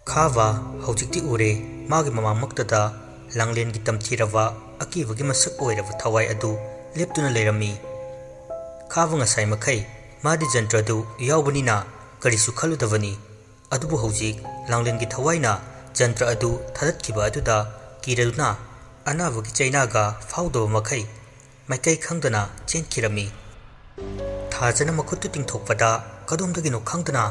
खावा हौजिक्ति उरे मागी ममामक्तदा लांगलेनगी तमथिरवा अकीबगी मसक ओइरवा थवाई अदु लेप्तुना लेरमी खावा ngasai makai मादी जंत्रदु यावबनिना करिसु खलुदवनी अदुबु हौजिक लांगलेनगी थवाइना जंत्र अदु थदतखिबा अदुदा किरदुना अनाबगी चैनागा फाउदब मखै माइकै खंगदना चेनखिरमी थाजना मखुत्तु तिंथोकपदा कदोमदगिनो खंगदना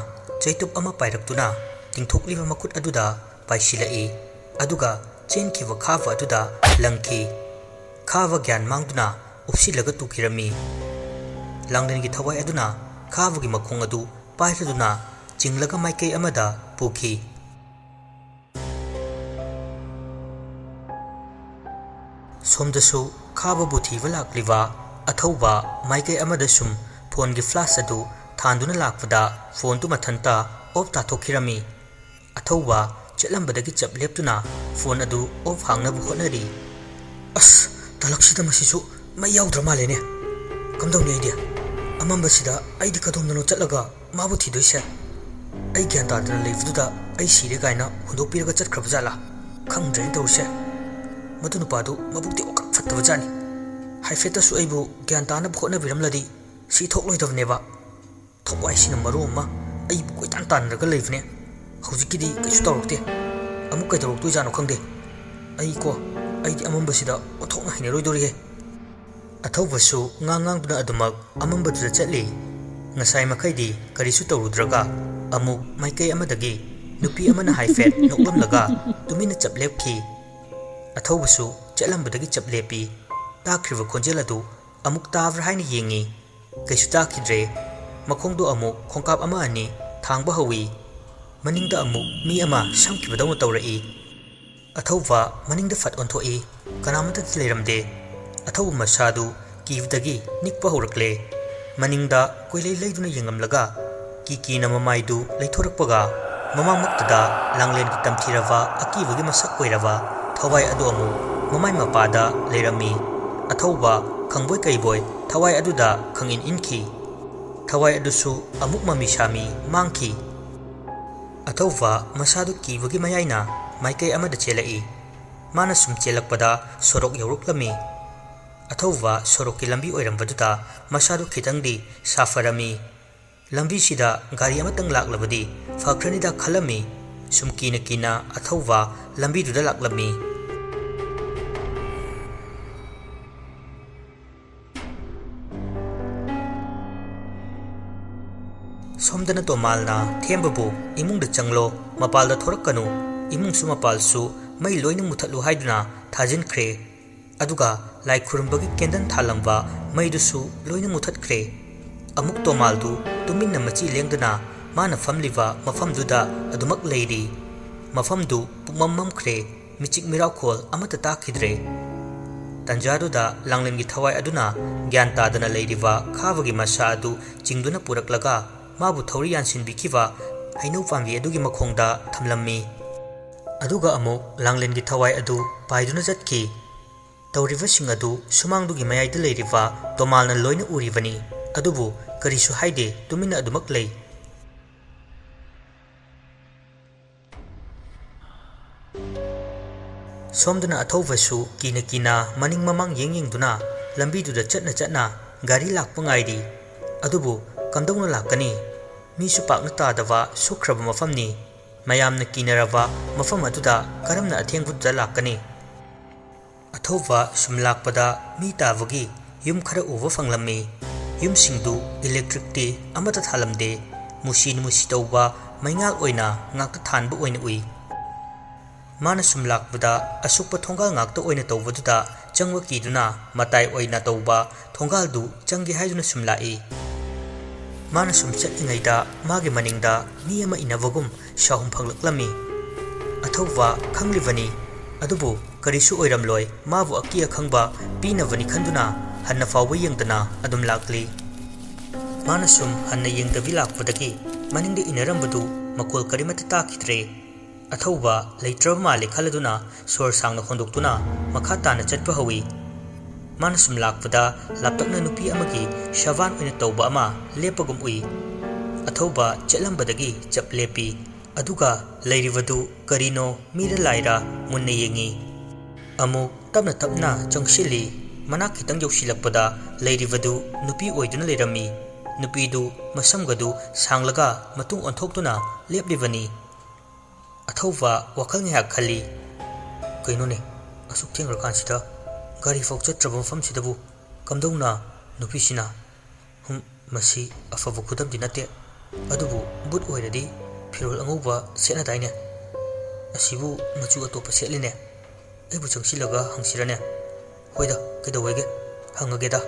चैतुप अमा पाइरक्तुना तिंथोकलिबा मखुत अदुदा पाइसिलई अदुगा चेनखिबा खावा अदुदा लंखि खावा ज्ञान मांगदुना उपसिलगा तुखिरमी लांगलेनगी थवाई अदुना खावगी मखोंग अदु पाइरदुना चिंगलगा माइकै अमदा पुखि सोमदसु खाबबु थीबा लाक्लिबा अथौबा माइकै अमदा सुम फोनगी फ्लाश अदु थांदुना लाक्पदा फोन तु मथंता ऑफ ताथोखिरमी अथौबा चलंबदगी चप लेप्तुना फोन अदु of हांगनबु honorary us तलक्सिदा मसिसु my याउद्र मालेने कमदौनी idea अमंबसिदा आइदि कदोमदनो चलगा माबु थीदोइसे आई ज्ञान तादना लेबदुदा आई सिरे गायना हुंदोपिरगा चटखरबजाला खंगद्रेन तौसे मदु नुपादु मबुक्ति ओकक फत्तबजानी हाइफेतसु आइबु ज्ञान ताना होना बिरमलदी सी थोकलोइदबनेबा थोकवाइसिना मरोमा आइबु कोइतान तानरगा लेबने हौजिकिदी कैसु तौरक्ते अमुक कैदौरक्तु जानो खंगदे आइदि अमंबसिदा ओथोकना हिनेरोइदोरिगे अथौबसु ngangang adumak amambadura chatli ngasai makhaydi karisu tawrudraga amuk maikai amadagi nupi amana haifet noklamlaga tumina chaplepki athaubasu chatlambadagi chaplepi takriba khonjel adu amuk tavra haina yengi kaisu takidre makhongdo amuk khongkap ama ani thangba hawi maningda amuk mi ama samkibadawna tawrai athauba maningda fat onthoi kanamata leiramde अथौ मसादु कीवदगी निकपा होरकले मनिंगदा कोइलै लैदुना यंगमलगा कीकीना ममाइदु लैथोरकपगा ममामक्तदा लांगलेनगी तमथिरवा अकीबगी मसक ओइरवा थवाई अदु अमु ममाइ मपादा Laramie अथौबा खंगबोय कैबोय थवाई अदुदा खंगिन इनखी थवाई अदुसु अमुक ममिशामी मांगखी अथौबा मसादु कीबगी मयाइना माइकै अमदा चेलई माना सुम चेलकपदा सोरok यौरुकलमी अथौबा सोरोकी लंबी ओइरंबदुदा मसादु खितंगदी साफरमी लंबी सिदा गाड़ी अमतंग लाक्लबदी फख्रनिदा खलमी सुमकीना कीना अथौबा लंबी दुदा लाक्लमी सोमदना तोमालना थेंबबु इमुंगदा चंगलो मपालदा थोरकनु इमुंगसु मपालसु मै लोइना मुथलु हाइदुना थाजिनख्रे अदुगा लाई खुरुंबगी केंदन थालंबा मैदुसु लोइना मुथतख्रे अमुक तोमालदु तुमिन्ना मची लेंगदना माना फमलिबा मफमदुदा अदुमक लेरी मफमदु पुमममख्रे मिचिक मिराखोल अमता ताखिद्रे तंजादुदा लांगलेनगी थवाई अदुना ज्ञान तादना लेरिबा खावगी मसा अदु चिंगदुना पुरकलगा माबु थौरी यानसिनबिखिबा हैनौ पांबी अदुगी मखोंगदा थमलम्मी अदुगा अमुक लांगलेनगी थवाई अदु पाइदुना जटकी तौरिबसिंग अदु सुमांगदुगी मयाइदा लेरिबा तोमालना लोइना उरिबनी अदुबु करिसु हाइदे तुमिना अदुमक लei सोमदना अथौबसु कीना मनिंग ममांग येंगेंगदुना लंबीदुदा चटना गाड़ी लाकपा ngairi अदुबु कमदौना लाकनी मीसु पाकना तादवा सुख्रब मफमनी मयामना कीनरबा मफम अदुदा करमना अथेंगबुदा लाकनी अथौबा सुमलाकपदा मी तावगी युम खरा उबा फंगलम्मी युमसिंगदु इलेक्ट्रिकटी अमता थालमदे मुसी तौबा मैंगाल ओइना ngakta थानबा ओइना उइ माना सुमलाकपदा असुकपा थोंगाल ngakta ओइना तौबदुदा चंगवा कीदुना मताई ओइना तौबा थोंगालदु चंगे हाइदुना सुमलाई माना सुम चटलिङैदा मागे मनिंगदा मी अमा इनबगुम शाहुम फंगलक्लम्मी अथौबा खंगलिबनी अदुबु करिसु ओइरमलोय माबु अकी अखंगबा पीनबनी खंदुना हन्ना फावबा यंगदना अदुम लाक्ली माना सुम हन्ना यंगदबी लाक्पदगी मनिंगदे इनरंबदु मकोल करिमत ताखिद्रे अथौबा लैत्रब माले खलदुना सोर सांगना होंदोक्तुना मखा ताना चटपा हवी माना सुम लाक्पदा लापतकना नुपी अमगी शवान ओइना तौबा अमा लेपगुम उइ अथौबा चलंबदगी चप लेपी ꯑꯗꯨꯒ ꯂꯩꯔꯤꯕꯗꯨ ꯀꯔꯤꯅꯣ ꯃꯤꯔ ꯂꯥꯏꯔ ꯃꯨꯟꯅ ꯌꯦꯡꯉꯤ꯫ ꯑꯃꯨꯛ ꯇꯞꯅ ꯇꯞꯅ ꯆꯪꯁꯤꯜꯂꯤ꯫ ꯃꯅꯥꯛ ꯈꯤꯇꯪ ꯌꯧꯁꯤꯜꯂꯛꯄꯗ ꯂꯩꯔꯤꯕꯗꯨ ꯅꯨꯄꯤ ꯑꯣꯏꯗꯨꯅ ꯂꯩꯔꯝꯃꯤ꯫ ꯅꯨꯄꯤꯗꯨ ꯃꯁꯝꯒꯗꯨ ꯁꯥꯡꯂꯒ ꯃꯇꯨꯡ ꯑꯣꯟꯊꯣꯛꯇꯨꯅ ꯂꯦꯞꯂꯤꯕꯅꯤ꯫ ꯑꯊꯧꯕ ꯋꯥꯈꯜ ꯉꯥꯏꯍꯥꯛ ꯈꯜꯂꯤ꯫ ꯀꯩꯅꯣꯅꯦ, ꯑꯁꯨꯛ ꯊꯦꯡꯈ꯭ꯔꯀꯥꯟꯁꯤꯗ ꯒꯥꯔꯤ ꯐꯥꯎ ꯆꯠꯇ꯭ꯔꯕ ꯃꯐꯝꯁꯤꯗꯕꯨ ꯀꯝꯗꯧꯅ ꯅꯨꯄꯤꯁꯤꯅ ꯃꯁꯤ ꯑꯐꯕ ꯈꯨꯗꯝꯗꯤ ꯅꯠꯇꯦ꯫ ꯑꯗꯨꯕꯨ ꯕꯨꯠ ꯑꯣꯏꯔꯗꯤ ꯐꯤꯔꯣꯜ ꯑꯉꯧꯕ ꯁꯦꯠꯅꯗꯥꯏꯅꯦ? ꯑꯁꯤꯕꯨ ꯃꯆꯨ ꯑꯇꯣꯞꯄ ꯁꯦꯠꯂꯤꯅꯦ꯫ ꯑꯩꯕꯨ ꯆꯪꯁꯤꯜꯂꯒ ꯍꯪꯁꯤꯔꯅꯦ? ꯍꯣꯏꯗ, ꯀꯩꯗꯧꯋꯦꯒꯦ, ꯍꯪꯉꯒꯦꯗ꯫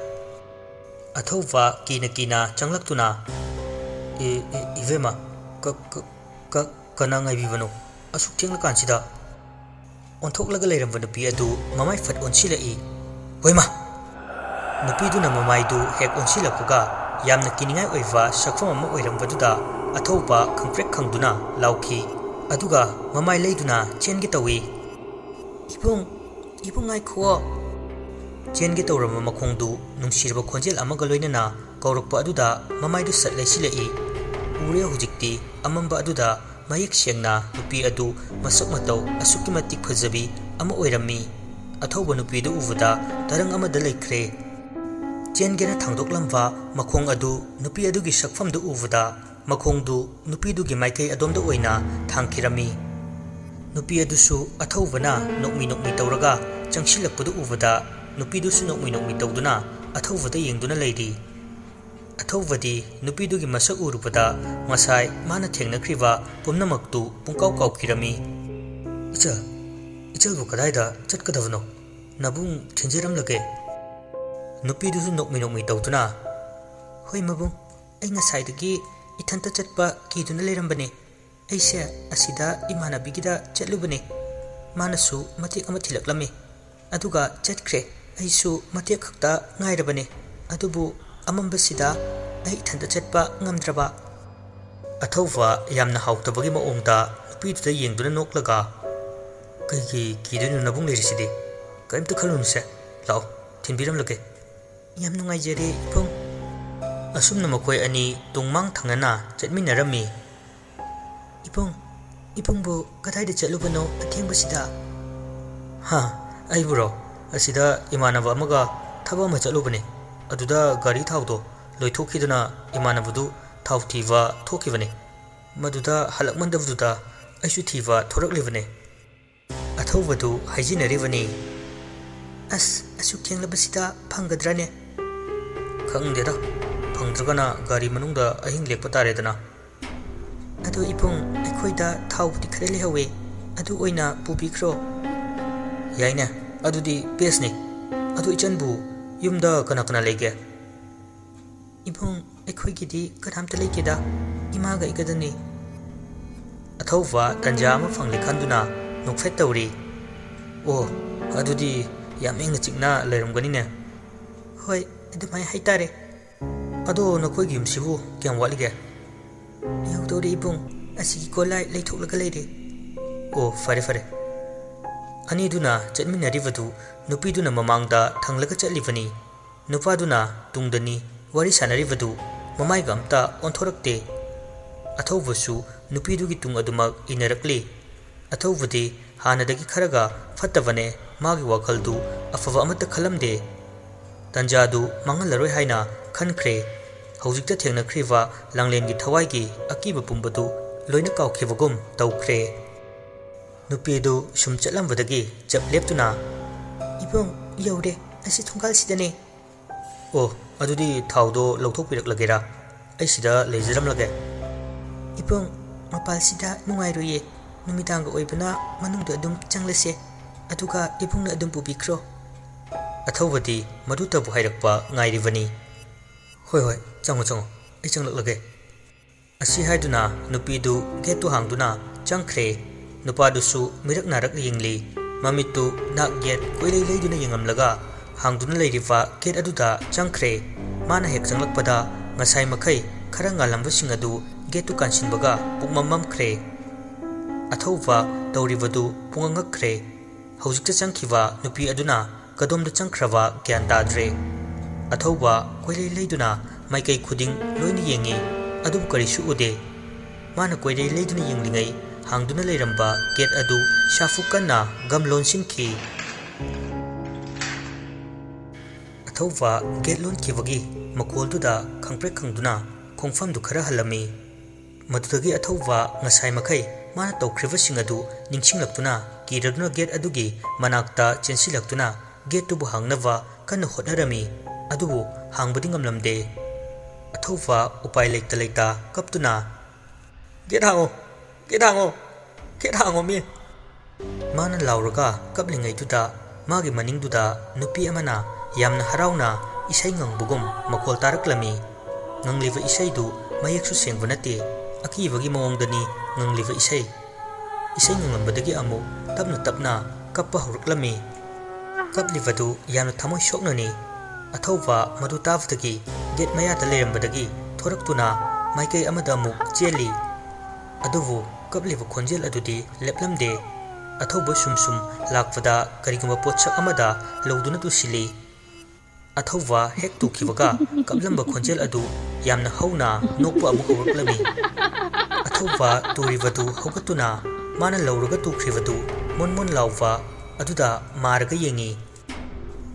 ꯑꯊꯧꯕ ꯀꯤꯅ ꯀꯤꯅ ꯆꯪꯂꯛꯇꯨꯅ ꯏꯕꯦꯝꯃ, ꯀꯅꯥ ꯉꯥꯏꯕꯤꯕꯅꯣ ꯑꯁꯨꯛ ꯊꯦꯡꯂꯀꯥꯟꯁꯤꯗ? ꯑꯣꯟꯊꯣꯛꯂꯒ ꯂꯩꯔꯝꯕ ꯅꯨꯄꯤ ꯑꯗꯨ ꯃꯃꯥꯏ ꯐꯠ ꯑꯣꯟꯁꯤꯜꯂꯛꯏ꯫ ꯍꯣꯏꯃ! ꯅꯨꯄꯤꯗꯨꯅ ꯃꯃꯥꯏꯗꯨ ꯍꯦꯛ ꯑꯣꯟꯁꯤꯜꯂꯛꯄꯒ ꯌꯥꯝꯅ ꯀꯤꯅꯤꯡꯉꯥꯏ ꯑꯣꯏꯕ ꯁꯛꯐꯝ ꯑꯃ ꯑꯣꯏꯔꯝꯕꯗꯨꯗ ꯑꯊꯧꯕ ꯈꯪꯄ꯭ꯔꯦꯛ ꯈꯪꯗꯨꯅ ꯂꯥꯎꯈꯤ꯫ ꯑꯗꯨꯒ ꯃꯃꯥꯏ ꯂꯩꯗꯨꯅ ꯆꯦꯟꯒꯦ ꯇꯧꯏ꯫ ꯏꯕꯨꯡ ꯉꯥꯏꯈꯨꯑꯣ! ꯆꯦꯟꯒꯦ ꯇꯧꯔꯝꯕ ꯃꯈꯣꯡꯗꯨ ꯅꯨꯡꯁꯤꯔꯕ ꯈꯣꯟꯖꯦꯜ ꯑꯃꯒ ꯂꯣꯏꯅꯅ ꯀꯧꯔꯛꯄ ꯑꯗꯨꯗ ꯃꯃꯥꯏꯗꯨ ꯁꯠ ꯂꯩꯁꯤꯜꯂꯛꯏ꯫ ꯎꯔꯦ ꯍꯧꯖꯤꯛꯇꯤ ꯑꯃꯝꯕ ꯑꯗꯨꯗ ꯃꯌꯦꯛ ꯁꯦꯡꯅ ꯅꯨꯄꯤ ꯑꯗꯨ ꯃꯁꯛ ꯃꯇꯧ ꯑꯁꯨꯛꯀꯤ ꯃꯇꯤꯛ ꯐꯖꯕꯤ ꯑꯃ ꯑꯣꯏꯔꯝꯃꯤ꯫ ꯑꯊꯧꯕ ꯅꯨꯄꯤꯗꯨ ꯎꯕꯗ ꯇꯔꯪ ꯑꯃꯗ ꯂꯩꯈ꯭ꯔꯦ꯫ ꯆꯦꯟꯒꯦꯅ ꯊꯥꯡꯗꯣꯛꯂꯝꯕ ꯃꯈꯣꯡ ꯑꯗꯨ ꯅꯨꯄꯤ ꯑꯗꯨꯒꯤ ꯁꯛꯐꯝꯗꯨ ꯎꯕꯗ ꯃꯈꯣꯡꯗꯨ ꯅꯨꯄꯤꯗꯨꯒꯤ ꯃꯥꯏꯀꯩ ꯑꯗꯣꯝꯗ ꯑꯣꯏꯅ ꯊꯥꯡꯈꯤꯔꯝꯃꯤ꯫ ꯅꯨꯄꯤ ꯑꯗꯨꯁꯨ ꯑꯊꯧꯕꯅ ꯅꯣꯛꯃꯤ ꯅꯣꯛꯃꯤ ꯇꯧꯔꯒ ꯆꯪꯁꯤꯜꯂꯛꯄꯗꯨ ꯎꯕꯗ ꯅꯨꯄꯤꯗꯨꯁꯨ ꯅꯣꯛꯃꯤ ꯅꯣꯛꯃꯤ ꯇꯧꯗꯨꯅ ꯑꯊꯧꯕꯗ ꯌꯦꯡꯗꯨꯅ ꯂꯩꯔꯤ꯫ ꯑꯊꯧꯕꯗꯤ ꯅꯨꯄꯤꯗꯨꯒꯤ ꯃꯁꯛ ꯎꯔꯨꯕꯗ ꯉꯁꯥꯏ ꯃꯥꯅ ꯊꯦꯡꯅꯈ꯭ꯔꯤꯕ ꯄꯨꯝꯅꯃꯛꯇꯨ ꯄꯨꯡꯀꯥꯎ ꯀꯥꯎꯈꯤꯔꯝꯃꯤ꯫ ꯏꯆꯜꯕꯨ ꯀꯗꯥꯏꯗ ꯆꯠꯀꯗꯕꯅꯣ? ꯅꯕꯨꯡ ꯊꯤꯟꯖꯔꯝꯂꯒꯦ? ꯅꯨꯄꯤꯗꯨꯁꯨ ꯅꯣꯛꯃꯤ ꯅꯣꯛꯃꯤ ꯇꯧꯗꯨꯅ, ꯍꯣꯏ ꯃꯕꯨꯡ, ꯑꯩ ꯉꯁꯥꯏꯗꯒꯤ ꯏꯊꯟꯇ ꯆꯠꯄ ꯀꯤꯗꯨꯅ ꯂꯩꯔꯝꯕꯅꯦ꯫ ꯑꯩꯁꯦ ꯑꯁꯤꯗ ꯏꯃꯥꯟꯅꯕꯤꯒꯤꯗ ꯆꯠꯂꯨꯕꯅꯦ꯫ ꯃꯥꯅꯁꯨ ꯃꯇꯦꯛ ꯑꯃ ꯊꯤꯜꯂꯛꯂꯝꯃꯤ, ꯑꯗꯨꯒ ꯆꯠꯈ꯭ꯔꯦ꯫ ꯑꯩꯁꯨ ꯃꯇꯦꯛ ꯈꯛꯇ ꯉꯥꯏꯔꯕꯅꯦ꯫ ꯑꯗꯨꯕꯨ ꯑꯃꯝꯕꯁꯤꯗ ꯑꯩ ꯏꯊꯟꯇ ꯆꯠꯄ ꯉꯝꯗ꯭ꯔꯕ꯫ ꯑꯊꯧꯕ ꯌꯥꯝꯅ ꯍꯥꯎꯇꯕꯒꯤ ꯃꯑꯣꯡꯗ ꯅꯨꯄꯤꯗꯨꯗ ꯌꯦꯡꯗꯨꯅ ꯅꯣꯛꯂꯒ, ꯀꯩꯒꯤ ꯀꯤꯗꯣꯏꯅꯣ ꯅꯕꯨꯡ ꯂꯩꯔꯤꯁꯤꯗꯤ? ꯀꯔꯤꯝꯇ ꯈꯜꯂꯨꯅꯨꯁꯦ, ꯂꯥꯛꯑꯣ ꯊꯤꯟꯕꯤꯔꯝꯂꯒꯦ꯫ ꯌꯥꯝ ꯅꯨꯡꯉꯥꯏꯖꯔꯦ ꯏꯕꯨꯡ꯫ ꯑꯁꯨꯝꯅ ꯃꯈꯣꯏ ꯑꯅꯤ ꯇꯨꯡꯃꯥꯡ ꯊꯪꯅꯅ ꯆꯠꯃꯤꯟꯅꯔꯝꯃꯤ꯫ ꯏꯕꯨꯡꯕꯨ ꯀꯗꯥꯏꯗ ꯆꯠꯂꯨꯕꯅꯣ ꯑꯊꯦꯡꯕꯁꯤꯗ? ꯑꯩꯕꯨꯔꯣ? ꯑꯁꯤꯗ ꯏꯃꯥꯟꯅꯕ ꯑꯃꯒ ꯊꯕꯛ ꯑꯃ ꯆꯠꯂꯨꯕꯅꯦ꯫ ꯑꯗꯨꯗ ꯒꯥꯔꯤ ꯊꯥꯎꯗꯣ ꯂꯣꯏꯊꯣꯛꯈꯤꯗꯨꯅ ꯏꯃꯥꯟꯅꯕꯗꯨ ꯊꯥꯎ ꯊꯤꯕ ꯊꯣꯛꯈꯤꯕꯅꯦ꯫ ꯃꯗꯨꯗ ꯍꯜꯂꯛꯃꯟꯗꯕꯗꯨꯗ ꯑꯩꯁꯨ ꯊꯤꯕ ꯊꯣꯔꯛꯂꯤꯕꯅꯦ꯫ ꯑꯊꯧꯕꯗꯨ ꯍꯥꯏꯖꯤꯟꯅꯔꯤꯕꯅꯤ꯫ ꯑꯁꯨꯛ ꯊꯦꯡꯂꯕꯁꯤꯗ ꯐꯪꯒꯗ꯭ꯔꯅꯦ? ꯈꯪꯗꯦꯗ, ꯐꯪꯗ꯭ꯔꯒꯅ ꯒꯥꯔꯤ ꯃꯅꯨꯡꯗ ꯑꯍꯤꯡ ꯂꯦꯛꯄ ꯇꯥꯔꯦꯗꯅ꯫ ꯑꯗꯣ ꯏꯕꯨꯡ, ꯑꯩꯈꯣꯏꯗ ꯊꯥꯎꯕꯨꯗꯤ ꯈꯔ ꯂꯩꯍꯧꯋꯦ, ꯑꯗꯨ ꯑꯣꯏꯅ ꯄꯨꯕꯤꯈ꯭ꯔꯣ꯫ ꯌꯥꯏꯅꯦ, ꯑꯗꯨꯗꯤ ꯕꯦꯁꯅꯤ꯫ ꯑꯗꯨ ꯏꯆꯟꯕꯨ ꯌꯨꯝꯗ ꯀꯅꯥ ꯀꯅꯥ ꯂꯩꯒꯦ? ꯏꯕꯨꯡ, ꯑꯩꯈꯣꯏꯒꯤꯗꯤ ꯀꯅꯥꯝꯇ ꯂꯩꯇꯦꯗ, ꯏꯃꯥꯒ ꯑꯩꯒꯗꯅꯤ꯫ ꯑꯊꯧꯕ ꯇꯟꯖꯥ ꯑꯃ ꯐꯪꯂꯦ ꯈꯟꯗꯨꯅ ꯅꯣꯛꯐꯦꯠ ꯇꯧꯔꯤ꯫ ꯑꯣ, ꯑꯗꯨꯗꯤ ꯌꯥꯝ ꯏꯪꯅ ꯆꯤꯛꯅ ꯂꯩꯔꯝꯒꯅꯤꯅꯦ꯫ ꯍꯣꯏ, ꯑꯗꯨꯃꯥꯏ ꯍꯥꯏꯇꯥꯔꯦ꯫ ꯑꯗꯣ ꯅꯈꯣꯏꯒꯤ ꯌꯨꯝꯁꯤꯕꯨ ꯀꯌꯥꯝ ꯋꯥꯠꯂꯤꯒꯦ? ꯌꯧꯗꯧꯔꯦ ꯏꯕꯨꯡ, ꯑꯁꯤꯒꯤ ꯒꯣꯂꯥꯏ ꯂꯩꯊꯣꯛꯂꯒ ꯂꯩꯔꯦ꯫ ꯑꯣ, ꯐꯔꯦ ꯐꯔꯦ꯫ ꯑꯅꯤꯗꯨꯅ ꯆꯠꯃꯤꯟꯅꯔꯤꯕꯗꯨ ꯅꯨꯄꯤꯗꯨꯅ ꯃꯃꯥꯡꯗ ꯊꯪꯂꯒ ꯆꯠꯂꯤꯕꯅꯤ꯫ ꯅꯨꯄꯥꯗꯨꯅ ꯇꯨꯡꯗꯅꯤ ꯋꯥꯔꯤ ꯁꯥꯟꯅꯔꯤꯕꯗꯨ ꯃꯃꯥꯏꯒ ꯑꯝꯇ ꯑꯣꯟꯊꯣꯔꯛꯇꯦ꯫ ꯑꯊꯧꯕꯁꯨ ꯅꯨꯄꯤꯗꯨꯒꯤ ꯇꯨꯡ ꯑꯗꯨꯃꯛ ꯏꯟꯅꯔꯛꯂꯤ꯫ ꯑꯊꯧꯕꯗꯤ ꯍꯥꯟꯅꯗꯒꯤ ꯈꯔꯒ ꯐꯠꯇꯕꯅꯦ꯫ ꯃꯥꯒꯤ ꯋꯥꯈꯜꯗꯨ ꯑꯐꯕ ꯑꯃꯠꯇ ꯈꯜꯂꯝꯗꯦ꯫ ꯇꯟꯖꯥꯗꯨ ꯃꯥꯡꯍꯜꯂꯔꯣꯏ ꯍꯥꯏꯅ ꯈꯟꯈ꯭ꯔꯦ꯫ ꯍꯧꯖꯤꯛꯇ ꯊꯦꯡꯅꯈ꯭ꯔꯤꯕ ꯂꯥꯡꯂꯦꯟꯒꯤ ꯊꯋꯥꯏꯒꯤ ꯑꯀꯤꯕ ꯄꯨꯝꯕꯗꯨ ꯂꯣꯏꯅ ꯀꯥꯎꯈꯤꯕꯒꯨꯝ ꯇꯧꯈ꯭ꯔꯦ꯫ ꯅꯨꯄꯤꯗꯨ ꯁꯨꯝ ꯆꯠꯂꯝꯕꯗꯒꯤ ꯆꯞ ꯂꯦꯞꯇꯨꯅ, ꯏꯕꯨꯡ, ꯌꯧꯔꯦ, ꯑꯁꯤ ꯊꯣꯡꯒꯥꯜꯁꯤꯗꯅꯦ꯫ ꯑꯣ, ꯑꯗꯨꯗꯤ ꯊꯥꯎꯗꯣ ꯂꯧꯊꯣꯛꯄꯤꯔꯛꯂꯒꯦꯔꯥ? ꯑꯩ ꯁꯤꯗ ꯂꯩꯖꯔꯝꯂꯒꯦ꯫ ꯏꯕꯨꯡ, ꯃꯄꯥꯜꯁꯤꯗ ꯅꯨꯡꯉꯥꯏꯔꯣꯏꯌꯦ꯫ ꯅꯨꯃꯤꯗꯥꯡꯒ ꯑꯣꯏꯕꯅ ꯃꯅꯨꯡꯗ ꯑꯗꯨꯝ ꯆꯪꯂꯁꯦ, ꯑꯗꯨꯒ ꯏꯕꯨꯡꯅ ꯑꯗꯨꯝ ꯄꯨꯕꯤꯈ꯭ꯔꯣ꯫ ꯑꯊꯧꯕꯗꯤ ꯃꯗꯨꯇꯕꯨ ꯍꯥꯏꯔꯛꯄ ꯉꯥꯏꯔꯤꯕꯅꯤ꯫ ꯍꯣꯏ, ꯆꯪꯉꯣ, ꯑꯩ ꯆꯪꯂꯛꯂꯒꯦ꯫ ꯑꯁꯤ ꯍꯥꯏꯗꯨꯅ ꯅꯨꯄꯤꯗꯨ ꯒꯦꯠꯇꯨ ꯍꯥꯡꯗꯨꯅ ꯆꯪꯈ꯭ꯔꯦ꯫ ꯅꯨꯄꯥꯗꯨꯁꯨ ꯃꯤꯔꯛ ꯅꯥꯔꯛ ꯌꯦꯡꯂꯤ꯫ ꯃꯃꯤꯠꯇꯨ ꯅꯥꯛ ꯌꯦꯠ ꯀꯣꯏꯂꯩ ꯂꯩꯗꯨꯅ ꯌꯦꯡꯉꯝꯂꯒ ꯍꯥꯡꯗꯨꯅ ꯂꯩꯔꯤꯕ ꯒꯦꯠ ꯑꯗꯨꯗ ꯆꯪꯈ꯭ꯔꯦ꯫ ꯃꯥꯅ ꯍꯦꯛ ꯆꯪꯂꯛꯄꯗ ꯉꯁꯥꯏ ꯃꯈꯩ ꯈꯔ ꯉꯥꯜꯂꯝꯕꯁꯤꯡ ꯑꯗꯨ ꯒꯦꯠꯇꯨ ꯀꯥꯟꯁꯤꯟꯕꯒ ꯄꯨꯡꯃꯝ ꯃꯝꯈ꯭ꯔꯦ꯫ ꯑꯊꯧꯕ ꯇꯧꯔꯤꯕꯗꯨ ꯄꯨꯡꯉꯛ-ꯉꯛꯈ꯭ꯔꯦ꯫ ꯍꯧꯖꯤꯛꯇ ꯆꯪꯈꯤꯕ ꯅꯨꯄꯤ ꯑꯗꯨꯅ ꯀꯗꯣꯝꯗ ꯆꯪꯈ꯭ꯔꯕ ꯒ꯭ꯌꯥꯟ ꯇꯥꯗ꯭ꯔꯦ꯫ ꯑꯊꯧꯕ ꯀꯣꯏꯂꯩ ꯂꯩꯗꯨꯅ ꯃꯥꯏꯀꯩ ꯈꯨꯗꯤꯡ ꯂꯣꯏꯅ ꯌꯦꯡꯉꯤ, ꯑꯗꯨꯕꯨ ꯀꯔꯤꯁꯨ ꯎꯗꯦ꯫ ꯃꯥꯅ ꯀꯣꯏꯔꯩ ꯂꯩꯗꯨꯅ ꯌꯦꯡꯂꯤꯉꯩ ꯍꯥꯡꯗꯨꯅ ꯂꯩꯔꯝꯕ ꯒꯦꯠ ꯑꯗꯨ ꯁꯥꯐꯨ ꯀꯟꯅ ꯒꯝ ꯂꯣꯟꯁꯤꯟꯈꯤ꯫ ꯑꯊꯧꯕ ꯒꯦꯠ ꯂꯣꯟꯈꯤꯕꯒꯤ ꯃꯈꯣꯜꯗꯨꯗ ꯈꯪꯄ꯭ꯔꯦꯛ ꯈꯪꯗꯨꯅ ꯈꯣꯡꯐꯝꯗꯨ ꯈꯔ ꯍꯜꯂꯝꯃꯤ꯫ ꯃꯗꯨꯗꯒꯤ ꯑꯊꯧꯕ ꯉꯁꯥꯏ ꯃꯈꯩ ꯃꯥꯅ ꯇꯧꯈ꯭ꯔꯤꯕꯁꯤꯡ ꯑꯗꯨ ꯅꯤꯡꯁꯤꯡꯂꯛꯇꯨꯅ ꯀꯤꯔꯗꯨꯅ ꯒꯦꯠ ꯑꯗꯨꯒꯤ ꯃꯅꯥꯛꯇ ꯆꯦꯟꯁꯤꯜꯂꯛꯇꯨꯅ ꯒꯦꯠꯇꯨꯕꯨ ꯍꯥꯡꯅꯕ ꯀꯟꯅ ꯍꯣꯠꯅꯔꯝꯃꯤ꯫ ꯑꯗꯨꯕꯨ ꯍꯥꯡꯕꯗꯤ ꯉꯝꯂꯝꯗꯦ꯫ ꯑꯊꯧꯕ ꯎꯄꯥꯏ ꯂꯩꯇ ꯂꯩꯇ ꯀꯞꯇꯨꯅ "ꯒꯦꯠ ꯍꯥꯡꯉꯣ! ꯒꯦꯠ ꯍꯥꯡꯉꯣ! ꯒꯦꯠ ꯍꯥꯡꯉꯣ ꯃꯤ!" ꯃꯥꯅ ꯂꯥꯎꯔꯒ ꯀꯞꯂꯤꯉꯩꯗꯨꯗ ꯃꯥꯒꯤ ꯃꯅꯤꯡꯗꯨꯗ ꯅꯨꯄꯤ ꯑꯃꯅ ꯌꯥꯝꯅ ꯍꯔꯥꯎꯅ ꯏꯁꯩ ꯉꯪꯕꯒꯨꯝ ꯃꯈꯣꯜ ꯇꯥꯔꯛꯂꯝꯃꯤ꯫ ꯉꯪꯂꯤꯕ ꯏꯁꯩꯗꯨ ꯃꯌꯦꯛꯁꯨ ꯁꯦꯡꯕ ꯅꯠꯇꯦ, ꯑꯀꯤꯕꯒꯤ ꯃꯑꯣꯡꯗꯅꯤ ꯉꯪꯂꯤꯕ ꯏꯁꯩ꯫ ꯏꯁꯩ ꯉꯪꯂꯝꯕꯗꯒꯤ ꯑꯃꯨꯛ ꯇꯞꯅ ꯇꯞꯅ ꯀꯞꯄ ꯍꯧꯔꯛꯂꯝꯃꯤ꯫ ꯀꯞꯂꯤꯕꯗꯨ ꯌꯥꯝꯅ ꯊꯃꯣꯏ ꯁꯣꯛꯅꯅꯤ꯫ ꯑꯊꯧꯕ ꯃꯗꯨ ꯇꯥꯕꯗꯒꯤ ꯒꯦꯠ ꯃꯌꯥꯗ ꯂꯩꯔꯝꯕꯗꯒꯤ ꯊꯣꯔꯛꯇꯨꯅ ꯃꯥꯏꯀꯩ ꯑꯃꯗ ꯑꯃꯨꯛ ꯆꯦꯜꯂꯤ꯫ ꯑꯗꯨꯕꯨ ꯀꯞꯂꯤꯕ ꯈꯣꯟꯖꯦꯜ ꯑꯗꯨꯗꯤ ꯂꯦꯞꯂꯝꯗꯦ꯫ ꯑꯊꯧꯕ ꯁꯨꯝ ꯁꯨꯝ ꯂꯥꯛꯄꯗ ꯀꯔꯤꯒꯨꯝꯕ ꯄꯣꯠꯁꯛ ꯑꯃꯗ ꯂꯧꯗꯨꯅ ꯇꯨꯁꯤꯜꯂꯤ꯫ ꯑꯊꯧꯕ ꯍꯦꯛ ꯇꯨꯈꯤꯕꯒ ꯀꯞꯂꯝꯕ ꯈꯣꯟꯖꯦꯜ ꯑꯗꯨ ꯌꯥꯝꯅ ꯍꯧꯅ ꯅꯣꯛꯄ ꯑꯃꯨꯛ ꯍꯧꯔꯛꯂꯝꯃꯤ꯫ ꯑꯊꯧꯕ ꯇꯨꯔꯤꯕꯗꯨ ꯍꯧꯒꯠꯇꯨꯅ ꯃꯥꯅ ꯂꯧꯔꯒ ꯇꯨꯈ꯭ꯔꯤꯕꯗꯨ ꯃꯣꯟ ꯃꯣꯟ ꯂꯥꯎꯕ ꯑꯗꯨꯗ ꯃꯥꯔꯒ ꯌꯦꯡꯉꯤ꯫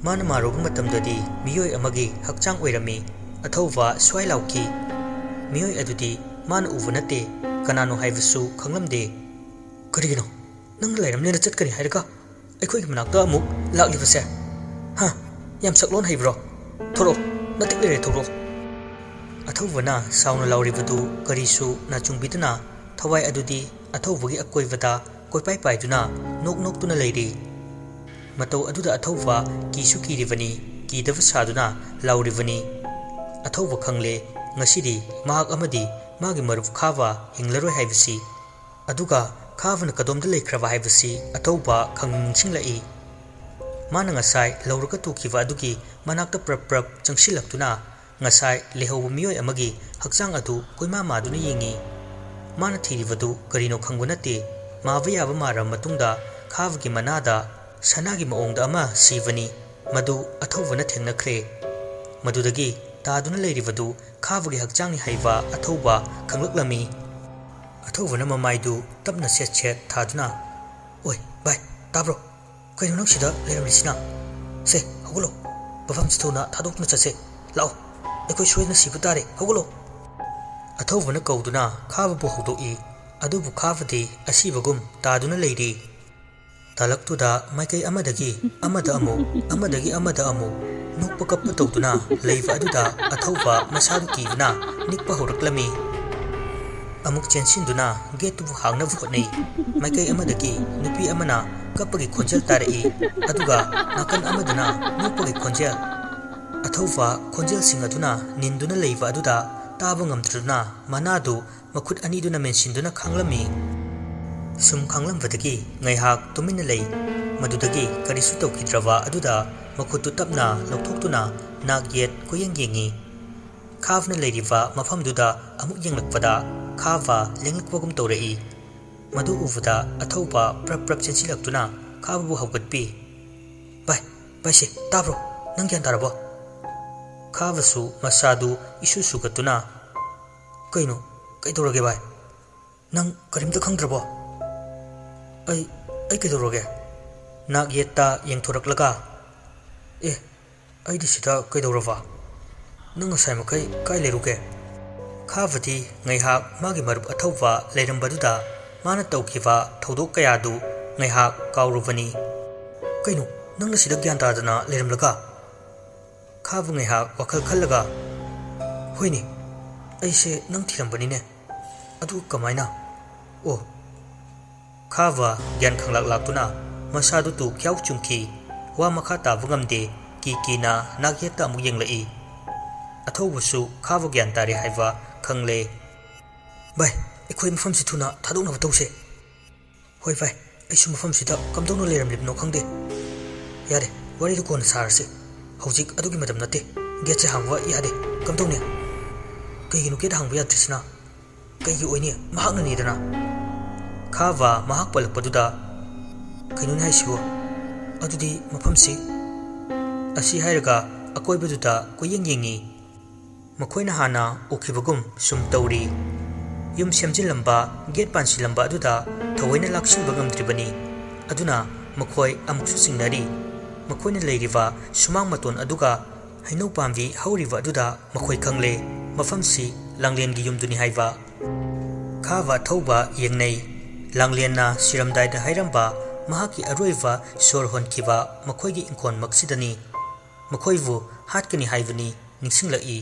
ꯃꯥꯅ ꯃꯥꯔꯨꯕ ꯃꯇꯝꯗꯗꯤ ꯃꯤꯑꯣꯏ ꯑꯃꯒꯤ ꯍꯛꯆꯥꯡ ꯑꯣꯏꯔꯝꯃꯤ꯫ ꯑꯊꯧꯕ ꯁ꯭ꯋꯥꯏ ꯂꯥꯎꯈꯤ꯫ ꯃꯤꯑꯣꯏ ꯑꯗꯨꯗꯤ ꯃꯥꯅ ꯎꯕ ꯅꯠꯇꯦ, ꯀꯅꯥꯅꯣ ꯍꯥꯏꯕꯁꯨ ꯈꯪꯂꯝꯗꯦ꯫ "ꯀꯔꯤꯒꯤꯅꯣ ꯅꯪꯅ ꯂꯩꯔꯝꯅꯦꯅ ꯆꯠꯀꯅꯤ ꯍꯥꯏꯔꯒ ꯑꯩꯈꯣꯏꯒꯤ ꯃꯅꯥꯛꯇ ꯑꯃꯨꯛ ꯂꯥꯛꯂꯤꯕꯁꯦ? ꯍꯥ, ꯌꯥꯝ ꯁꯛꯂꯣꯟ ꯍꯩꯕ꯭ꯔꯣ? ꯊꯣꯔꯛꯑꯣ, ꯅꯇꯤꯛ ꯂꯩꯔꯦ ꯊꯣꯔꯛꯑꯣ!" ꯑꯊꯧꯕꯅ ꯁꯥꯎꯅ ꯂꯥꯎꯔꯤꯕꯗꯨ ꯀꯔꯤꯁꯨ ꯅꯥꯆꯨꯡꯕꯤꯗꯨꯅ ꯊꯋꯥꯏ ꯑꯗꯨꯗꯤ ꯑꯊꯧꯕꯒꯤ ꯑꯀꯣꯏꯕꯗ ꯀꯣꯏꯄꯥꯏ ꯄꯥꯏꯗꯨꯅ ꯅꯣꯛ ꯅꯣꯛꯇꯨꯅ ꯂꯩꯔꯤ꯫ ꯃꯇꯧ ꯑꯗꯨꯗ ꯑꯊꯧꯕ ꯀꯤꯁꯨ ꯀꯤꯔꯤꯕꯅꯤ, ꯀꯤꯗꯕ ꯁꯥꯗꯨꯅ ꯂꯥꯎꯔꯤꯕꯅꯤ꯫ ꯑꯊꯧꯕ ꯈꯪꯂꯦ ꯉꯁꯤꯗꯤ ꯃꯍꯥꯛ ꯑꯃꯗꯤ ꯃꯥꯒꯤ ꯃꯔꯨꯞ ꯈꯥꯕ ꯍꯤꯡꯂꯔꯣꯏ ꯍꯥꯏꯕꯁꯤ꯫ ꯑꯗꯨꯒ ꯈꯥꯕꯅ ꯀꯗꯣꯝꯗ ꯂꯩꯈ꯭ꯔꯕ ꯍꯥꯏꯕꯁꯤ ꯑꯊꯧꯕ ꯈꯪꯅꯤꯡ ꯅꯤꯡꯁꯤꯡꯂꯛꯏ꯫ ꯃꯥꯅ ꯉꯁꯥꯏ ꯂꯧꯔꯒ ꯇꯨꯈꯤꯕ ꯑꯗꯨꯒꯤ ꯃꯅꯥꯛꯇ ꯄ꯭ꯔꯞ ꯄ꯭ꯔꯞ ꯆꯪꯁꯤꯜꯂꯛꯇꯨꯅ ꯉꯁꯥꯏ ꯂꯩꯍꯧꯕ ꯃꯤꯑꯣꯏ ꯑꯃꯒꯤ ꯍꯛꯆꯥꯡ ꯑꯗꯨ ꯀꯣꯏꯃꯥ ꯃꯥꯗꯨꯅ ꯌꯦꯡꯉꯤ꯫ ꯃꯥꯅ ꯊꯤꯔꯤꯕꯗꯨ ꯀꯔꯤꯅꯣ ꯈꯪꯕ ꯅꯠꯇꯦ, ꯃꯥꯕ ꯌꯥꯕ ꯃꯥꯔꯕ ꯃꯇꯨꯡꯗ ꯈꯥꯕꯒꯤ ꯃꯅꯥꯗ ꯁꯅꯥꯒꯤ ꯃꯑꯣꯡꯗ ꯑꯃ ꯁꯤꯕꯅꯤ꯫ ꯃꯗꯨ ꯑꯊꯧꯕꯅ ꯊꯦꯡꯅꯈ꯭ꯔꯦ꯫ ꯃꯗꯨꯗꯒꯤ ꯇꯥꯗꯨꯅ ꯂꯩꯔꯤꯕꯗꯨ ꯈꯥꯕꯒꯤ ꯍꯛꯆꯥꯡꯅꯤ ꯍꯥꯏꯕ ꯑꯊꯧꯕ ꯈꯪꯂꯛꯂꯝꯃꯤ꯫ ꯑꯊꯧꯕꯅ ꯃꯃꯥꯏꯗꯨ ꯇꯞꯅ ꯁꯦꯠ ꯁꯦꯠ ꯊꯥꯗꯨꯅ "ꯑꯣꯏ ꯚꯥꯏ, ꯇꯥꯕ꯭ꯔꯣ? ꯀꯩꯅꯣ ꯅꯪ ꯁꯤꯗ ꯂꯩꯔꯝꯂꯤꯁꯤꯅ? ꯁꯦ ꯍꯧꯒꯠꯂꯣ, ꯃꯐꯝꯁꯤ ꯊꯨꯅ ꯊꯥꯗꯣꯛꯇꯨꯅ ꯆꯠꯁꯦ꯫ ꯂꯥꯛꯑꯣ, ꯑꯩꯈꯣꯏ ꯁꯣꯏꯗꯅ ꯁꯤꯕ ꯇꯥꯔꯦ, ꯍꯧꯒꯠꯂꯣ!" ꯑꯊꯧꯕꯅ ꯀꯧꯗꯨꯅ ꯈꯥꯕꯕꯨ ꯍꯧꯗꯣꯛꯏ꯫ ꯑꯗꯨꯕꯨ ꯈꯥꯕꯗꯤ ꯑꯁꯤꯕꯒꯨꯝ ꯇꯥꯗꯨꯅ ꯂꯩꯔꯤ꯫ ꯇꯥꯂꯛꯇꯨꯗ ꯃꯥꯏꯀꯩ ꯑꯃꯗꯒꯤ ꯑꯃꯗ ꯑꯃꯨꯛ, ꯑꯃꯗꯒꯤ ꯑꯃꯗ ꯑꯃꯨꯛ ꯅꯣꯛꯄ ꯀꯞꯄ ꯇꯧꯗꯨꯅ ꯂꯩꯕ ꯑꯗꯨꯗ ꯑꯊꯧꯕ ꯃꯁꯥꯗꯨ ꯀꯤꯗꯨꯅ ꯅꯤꯛꯄ ꯍꯧꯔꯛꯂꯝꯃꯤ꯫ ꯑꯃꯨꯛ ꯆꯦꯟꯁꯤꯟꯗꯨꯅ ꯒꯦꯠꯇꯨꯕꯨ ꯍꯥꯡꯅꯕ ꯍꯣꯠꯅꯩ꯫ ꯃꯥꯏꯀꯩ ꯑꯃꯗꯒꯤ ꯅꯨꯄꯤ ꯑꯃꯅ ꯀꯞꯄꯒꯤ ꯈꯣꯟꯖꯦꯜ ꯇꯥꯔꯛꯏ, ꯑꯗꯨꯒ ꯅꯥꯀꯟ ꯑꯃꯗꯅ ꯅꯣꯛꯄꯒꯤ ꯈꯣꯟꯖꯦꯜ꯫ ꯑꯊꯧꯕ ꯈꯣꯟꯖꯦꯜꯁꯤꯡ ꯑꯗꯨꯅ ꯅꯤꯟꯗꯨꯅ ꯂꯩꯕ ꯑꯗꯨꯗ ꯇꯥꯕ ꯉꯝꯗ꯭ꯔꯗꯨꯅ ꯃꯅꯥꯗꯨ ꯃꯈꯨꯠ ꯑꯅꯤꯗꯨꯅ ꯃꯦꯟꯁꯤꯟꯗꯨꯅ ꯈꯥꯡꯂꯝꯃꯤ꯫ ꯁꯨꯝ ꯈꯥꯡꯂꯝꯕꯗꯒꯤ ꯉꯥꯏꯍꯥꯛ ꯇꯨꯃꯤꯟꯅ ꯂꯩ꯫ ꯃꯗꯨꯗꯒꯤ ꯀꯔꯤꯁꯨ ꯇꯧꯈꯤꯗ꯭ꯔꯕ ꯑꯗꯨꯗ ꯃꯈꯨꯠꯇꯨ ꯇꯞꯅ ꯂꯧꯊꯣꯛꯇꯨꯅ ꯅꯥꯛ ꯌꯦꯠ ꯀꯣꯏꯌꯦꯡ ꯌꯦꯡꯉꯤ꯫ ꯈꯥꯕꯅ ꯂꯩꯔꯤꯕ ꯃꯐꯝꯗꯨꯗ ꯑꯃꯨꯛ ꯌꯦꯡꯂꯛꯄꯗ ꯈꯥꯕ ꯂꯦꯡꯂꯛꯄꯒꯨꯝ ꯇꯧꯔꯛꯏ꯫ ꯃꯗꯨ ꯎꯕꯗ ꯑꯊꯧꯕ ꯄ꯭ꯔꯞ ꯄ꯭ꯔꯞ ꯆꯦꯟꯁꯤꯜꯂꯛꯇꯨꯅ ꯈꯥꯕꯕꯨ ꯍꯧꯒꯠꯄꯤ꯫ "ꯚꯥꯏ, ꯚꯥꯏꯁꯦ ꯇꯥꯕ꯭ꯔꯣ? ꯅꯪ ꯒ꯭ꯌꯥꯟ ꯇꯥꯔꯕꯣ?" ꯈꯥꯕꯁꯨ ꯃꯁꯥꯗꯨ ꯏꯁꯨ ꯁꯨꯒꯠꯇꯨꯅ "ꯀꯩꯅꯣ? ꯀꯩꯗꯧꯔꯒꯦ ꯚꯥꯏ? ꯅꯪ ꯀꯔꯤꯝꯇ ꯈꯪꯗ꯭ꯔꯕꯣ?" ꯑꯩ ꯀꯩꯗꯧꯔꯒꯦ?" ꯅꯥꯛ ꯌꯦꯠꯇ ꯌꯦꯡꯊꯣꯔꯛꯂꯒ "ꯑꯩꯗꯤ ꯁꯤꯗ ꯀꯩꯗꯧꯔꯕ? ꯅꯪ ꯉꯁꯥꯏ ꯃꯈꯩ ꯀꯥꯏ ꯂꯩꯔꯨꯒꯦ?" ꯈꯥꯕꯗꯤ ꯉꯥꯏꯍꯥꯛ ꯃꯥꯒꯤ ꯃꯔꯨꯞ ꯑꯊꯧꯕ ꯂꯩꯔꯝꯕꯗꯨꯗ ꯃꯥꯅ ꯇꯧꯈꯤꯕ ꯊꯧꯗꯣꯛ ꯀꯌꯥꯗꯨ ꯉꯥꯏꯍꯥꯛ ꯀꯥꯎꯔꯨꯕꯅꯤ꯫ "ꯀꯩꯅꯣ ꯅꯪꯅ ꯁꯤꯗ ꯒ꯭ꯌꯥꯟ ꯇꯥꯗꯅ ꯂꯩꯔꯝꯂꯒ?" ꯈꯥꯕ ꯉꯥꯏꯍꯥꯛ ꯋꯥꯈꯜ ꯈꯜꯂꯒ "ꯍꯣꯏꯅꯦ, ꯑꯩꯁꯦ ꯅꯪ ꯊꯤꯔꯝꯕꯅꯤꯅꯦ, ꯑꯗꯨ ꯀꯃꯥꯏꯅ? ꯑꯣ." ꯈꯥꯕ ꯒ꯭ꯌꯥꯟ ꯈꯪꯂꯥꯛ ꯂꯥꯛꯇꯨꯅ ꯃꯁꯥꯗꯨ ꯇꯨ ꯈ꯭ꯌꯥꯎ ꯆꯨꯝꯈꯤ꯫ ꯋꯥ ꯃꯈꯥ ꯇꯥꯕ ꯉꯝꯗꯦ, ꯀꯤꯅ ꯅꯥꯛ ꯌꯦꯠꯇ ꯑꯃꯨꯛ ꯌꯦꯡꯂꯛꯏ꯫ ꯑꯊꯧꯕꯁꯨ ꯈꯥꯕ ꯒ꯭ꯌꯥꯟ ꯇꯥꯔꯦ ꯍꯥꯏꯕ ꯈꯪꯂꯦ꯫ "ꯚꯥꯏ, ꯑꯩꯈꯣꯏ ꯃꯐꯝꯁꯤ ꯊꯨꯅ ꯊꯥꯗꯣꯛꯅꯕ ꯇꯧꯁꯦ." "ꯍꯣꯏ ꯚꯥꯏ, ꯑꯩꯁꯨ ꯃꯐꯝꯁꯤꯗ ꯀꯝꯗꯧꯅ ꯂꯩꯔꯝꯂꯤꯕꯅꯣ ꯈꯪꯗꯦ꯫ ꯌꯥꯔꯦ, ꯋꯥꯔꯤꯗꯨ ꯀꯣꯟꯅ ꯁꯥꯔꯁꯤ, ꯍꯧꯖꯤꯛ ꯑꯗꯨꯒꯤ ꯃꯇꯝ ꯅꯠꯇꯦ꯫ ꯒꯦꯠꯁꯦ ꯍꯥꯡꯕ ꯌꯥꯗꯦ, ꯀꯝꯗꯧꯅꯤ?" "ꯀꯩꯒꯤꯅꯣ ꯒꯦꯠ ꯍꯥꯡꯕ ꯌꯥꯗ꯭ꯔꯤꯁꯤꯅ? ꯀꯩꯒꯤ ꯑꯣꯏꯅꯤ? ꯃꯍꯥꯛꯅꯅꯤꯗꯅ." ꯈꯥꯕ ꯃꯍꯥꯛ ꯄꯜꯂꯛꯄꯗꯨꯗ "ꯀꯩꯅꯣꯅꯦ ꯍꯥꯏꯁꯤꯕꯣ? ꯑꯗꯨꯗꯤ ꯃꯐꯝꯁꯤ..." ꯑꯁꯤ ꯍꯥꯏꯔꯒ ꯑꯀꯣꯏꯕꯗꯨꯗ ꯀꯣꯏꯌꯦꯡ ꯌꯦꯡꯉꯤ꯫ ꯃꯈꯣꯏꯅ ꯍꯥꯟꯅ ꯎꯈꯤꯕꯒꯨꯝ ꯁꯨꯝ ꯇꯧꯔꯤ꯫ ꯌꯨꯝ ꯁꯦꯝꯖꯤꯜꯂꯝꯕ ꯒꯦꯠ ꯄꯥꯟꯁꯤꯜꯂꯝꯕ ꯑꯗꯨꯗ ꯊꯑꯣꯏꯅ ꯂꯥꯛꯁꯤꯟꯕ ꯉꯝꯗ꯭ꯔꯤꯕꯅꯤ ꯑꯗꯨꯅ ꯃꯈꯣꯏ ꯑꯃꯨꯛꯁꯨ ꯆꯤꯡꯅꯔꯤ ꯃꯈꯣꯏꯅ ꯂꯩꯔꯤꯕ ꯁꯨꯃꯥꯡ ꯃꯇꯣꯟ ꯑꯗꯨꯒ ꯍꯩꯅꯧ ꯄꯥꯝꯕꯤ ꯍꯧꯔꯤꯕ ꯑꯗꯨꯗ ꯃꯈꯣꯏ ꯈꯪꯂꯦ ꯃꯐꯝꯁꯤ ꯂꯥꯡꯂꯦꯟꯒꯤ ꯌꯨꯝꯗꯨꯅꯤ ꯍꯥꯏꯕ ꯈꯥꯕ ꯑꯊꯧꯕ ꯌꯦꯡꯅꯩ ꯂꯥꯡꯂꯦꯟꯅ ꯁꯤꯔꯝꯗꯥꯏꯗ ꯍꯥꯏꯔꯝꯕ ꯃꯍꯥꯛꯀꯤ ꯑꯔꯣꯏꯕ ꯁꯣꯔ ꯍꯣꯟꯈꯤꯕ ꯃꯈꯣꯏꯒꯤ ꯏꯪꯈꯣꯜꯃꯛꯁꯤꯗꯅꯤ ꯃꯈꯣꯏꯕꯨ ꯍꯥꯠꯀꯅꯤ ꯍꯥꯏꯕꯅꯤ ꯅꯤꯡꯁꯤꯡꯂꯛꯏ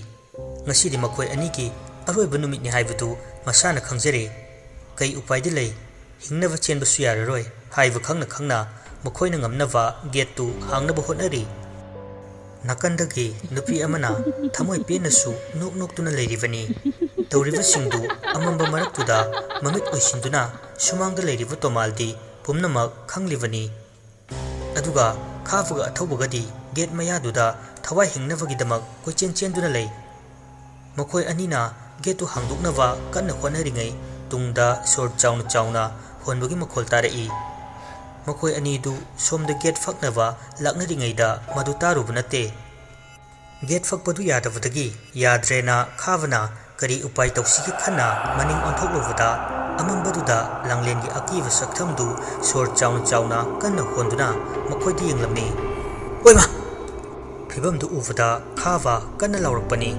ꯉꯁꯤꯗꯤ ꯃꯈꯣꯏ ꯑꯅꯤꯒꯤ ꯑꯔꯣꯏꯕ ꯅꯨꯃꯤꯠꯅꯤ ꯍꯥꯏꯕꯗꯨ ꯃꯁꯥꯅ ꯈꯪꯖꯔꯦ ꯀꯩ ꯎꯄꯥꯏꯗꯤ ꯂꯩ ꯍꯤꯡꯅꯕ ꯆꯦꯟꯕꯁꯨ ꯌꯥꯔꯔꯣꯏ ꯍꯥꯏꯕ ꯈꯪꯅ ꯈꯪꯅ ꯃꯈꯣꯏꯅ ꯉꯝꯅꯕ ꯒꯦꯠꯇꯨ ꯍꯥꯡꯅꯕ ꯍꯣꯠꯅꯔꯤ ꯅꯥꯀꯟꯗꯒꯤ ꯅꯨꯄꯤ ꯑꯃꯅ ꯊꯃꯣꯏ ꯄꯦꯟꯅꯁꯨ ꯅꯣꯛ ꯅꯣꯛꯇꯨꯅ ꯂꯩꯔꯤꯕꯅꯤ ꯇꯧꯔꯤꯕꯁꯤꯡꯗꯨ ꯑꯃꯝꯕ ꯃꯔꯛꯇꯨꯗ ꯃꯃꯤꯠ ꯑꯣꯏꯁꯤꯟꯗꯨꯅ ꯁꯨꯃꯥꯡꯗ ꯂꯩꯔꯤꯕ ꯇꯣꯃꯥꯜꯗꯤ ꯄꯨꯝꯅꯃꯛ ꯈꯪꯂꯤꯕꯅꯤ ꯑꯗꯨꯒ ꯈꯥꯕꯒ ꯑꯊꯧꯕꯒꯗꯤ ꯒꯦꯠ ꯃꯌꯥꯗꯨꯗ ꯊꯋꯥꯏ ꯍꯤꯡꯅꯕꯒꯤꯗꯃꯛ ꯀꯣꯏꯆꯦꯟ ꯆꯦꯟꯗꯨꯅ ꯂꯩ ꯃꯈꯣꯏ ꯑꯅꯤꯅ ꯒꯦꯠꯇꯨ ꯍꯥꯡꯗꯣꯛꯅꯕ ꯀꯟꯅ ꯍꯣꯠꯅꯔꯤꯉꯩ ꯇꯨꯡꯗ ꯁꯣꯔ ꯆꯥꯎꯅ ꯆꯥꯎꯅ ꯍꯣꯟꯕꯒꯤ ꯃꯈꯣꯜ ꯇꯥꯔꯛꯏ ꯃꯈꯣꯏ ꯑꯅꯤꯗꯨ ꯁꯣꯝꯗ ꯒꯦꯠ ꯐꯛꯅꯕ ꯂꯥꯛꯅꯔꯤꯉꯩꯗ ꯃꯗꯨ ꯇꯥꯔꯨꯕ ꯅꯠꯇꯦ ꯒꯦꯠ ꯐꯛꯄꯗꯨ ꯌꯥꯗꯕꯗꯒꯤ ꯌꯥꯗ꯭ꯔꯦꯅ ꯈꯥꯕꯅ ꯀꯔꯤ ꯎꯄꯥꯏ ꯇꯧꯁꯤꯒꯦ ꯈꯟꯅ ꯃꯅꯤꯡ ꯑꯣꯟꯊꯣꯛꯂꯨꯕꯗ ꯑꯃꯝꯕꯗꯨꯗ ꯂꯥꯡꯂꯦꯟꯒꯤ ꯑꯀꯤꯕ ꯁꯛꯊꯝꯗꯨ ꯁꯣꯔ ꯆꯥꯎꯅ ꯆꯥꯎꯅ ꯀꯟꯅ ꯍꯣꯟꯗꯨꯅ ꯃꯈꯣꯏꯗ ꯌꯦꯡꯂꯝꯃꯤ ꯑꯣꯏꯃꯥ ꯐꯤꯕꯝꯗꯨ ꯎꯕꯗ ꯈꯥꯕ ꯀꯟꯅ ꯂꯥꯎꯔꯛꯄꯅꯤ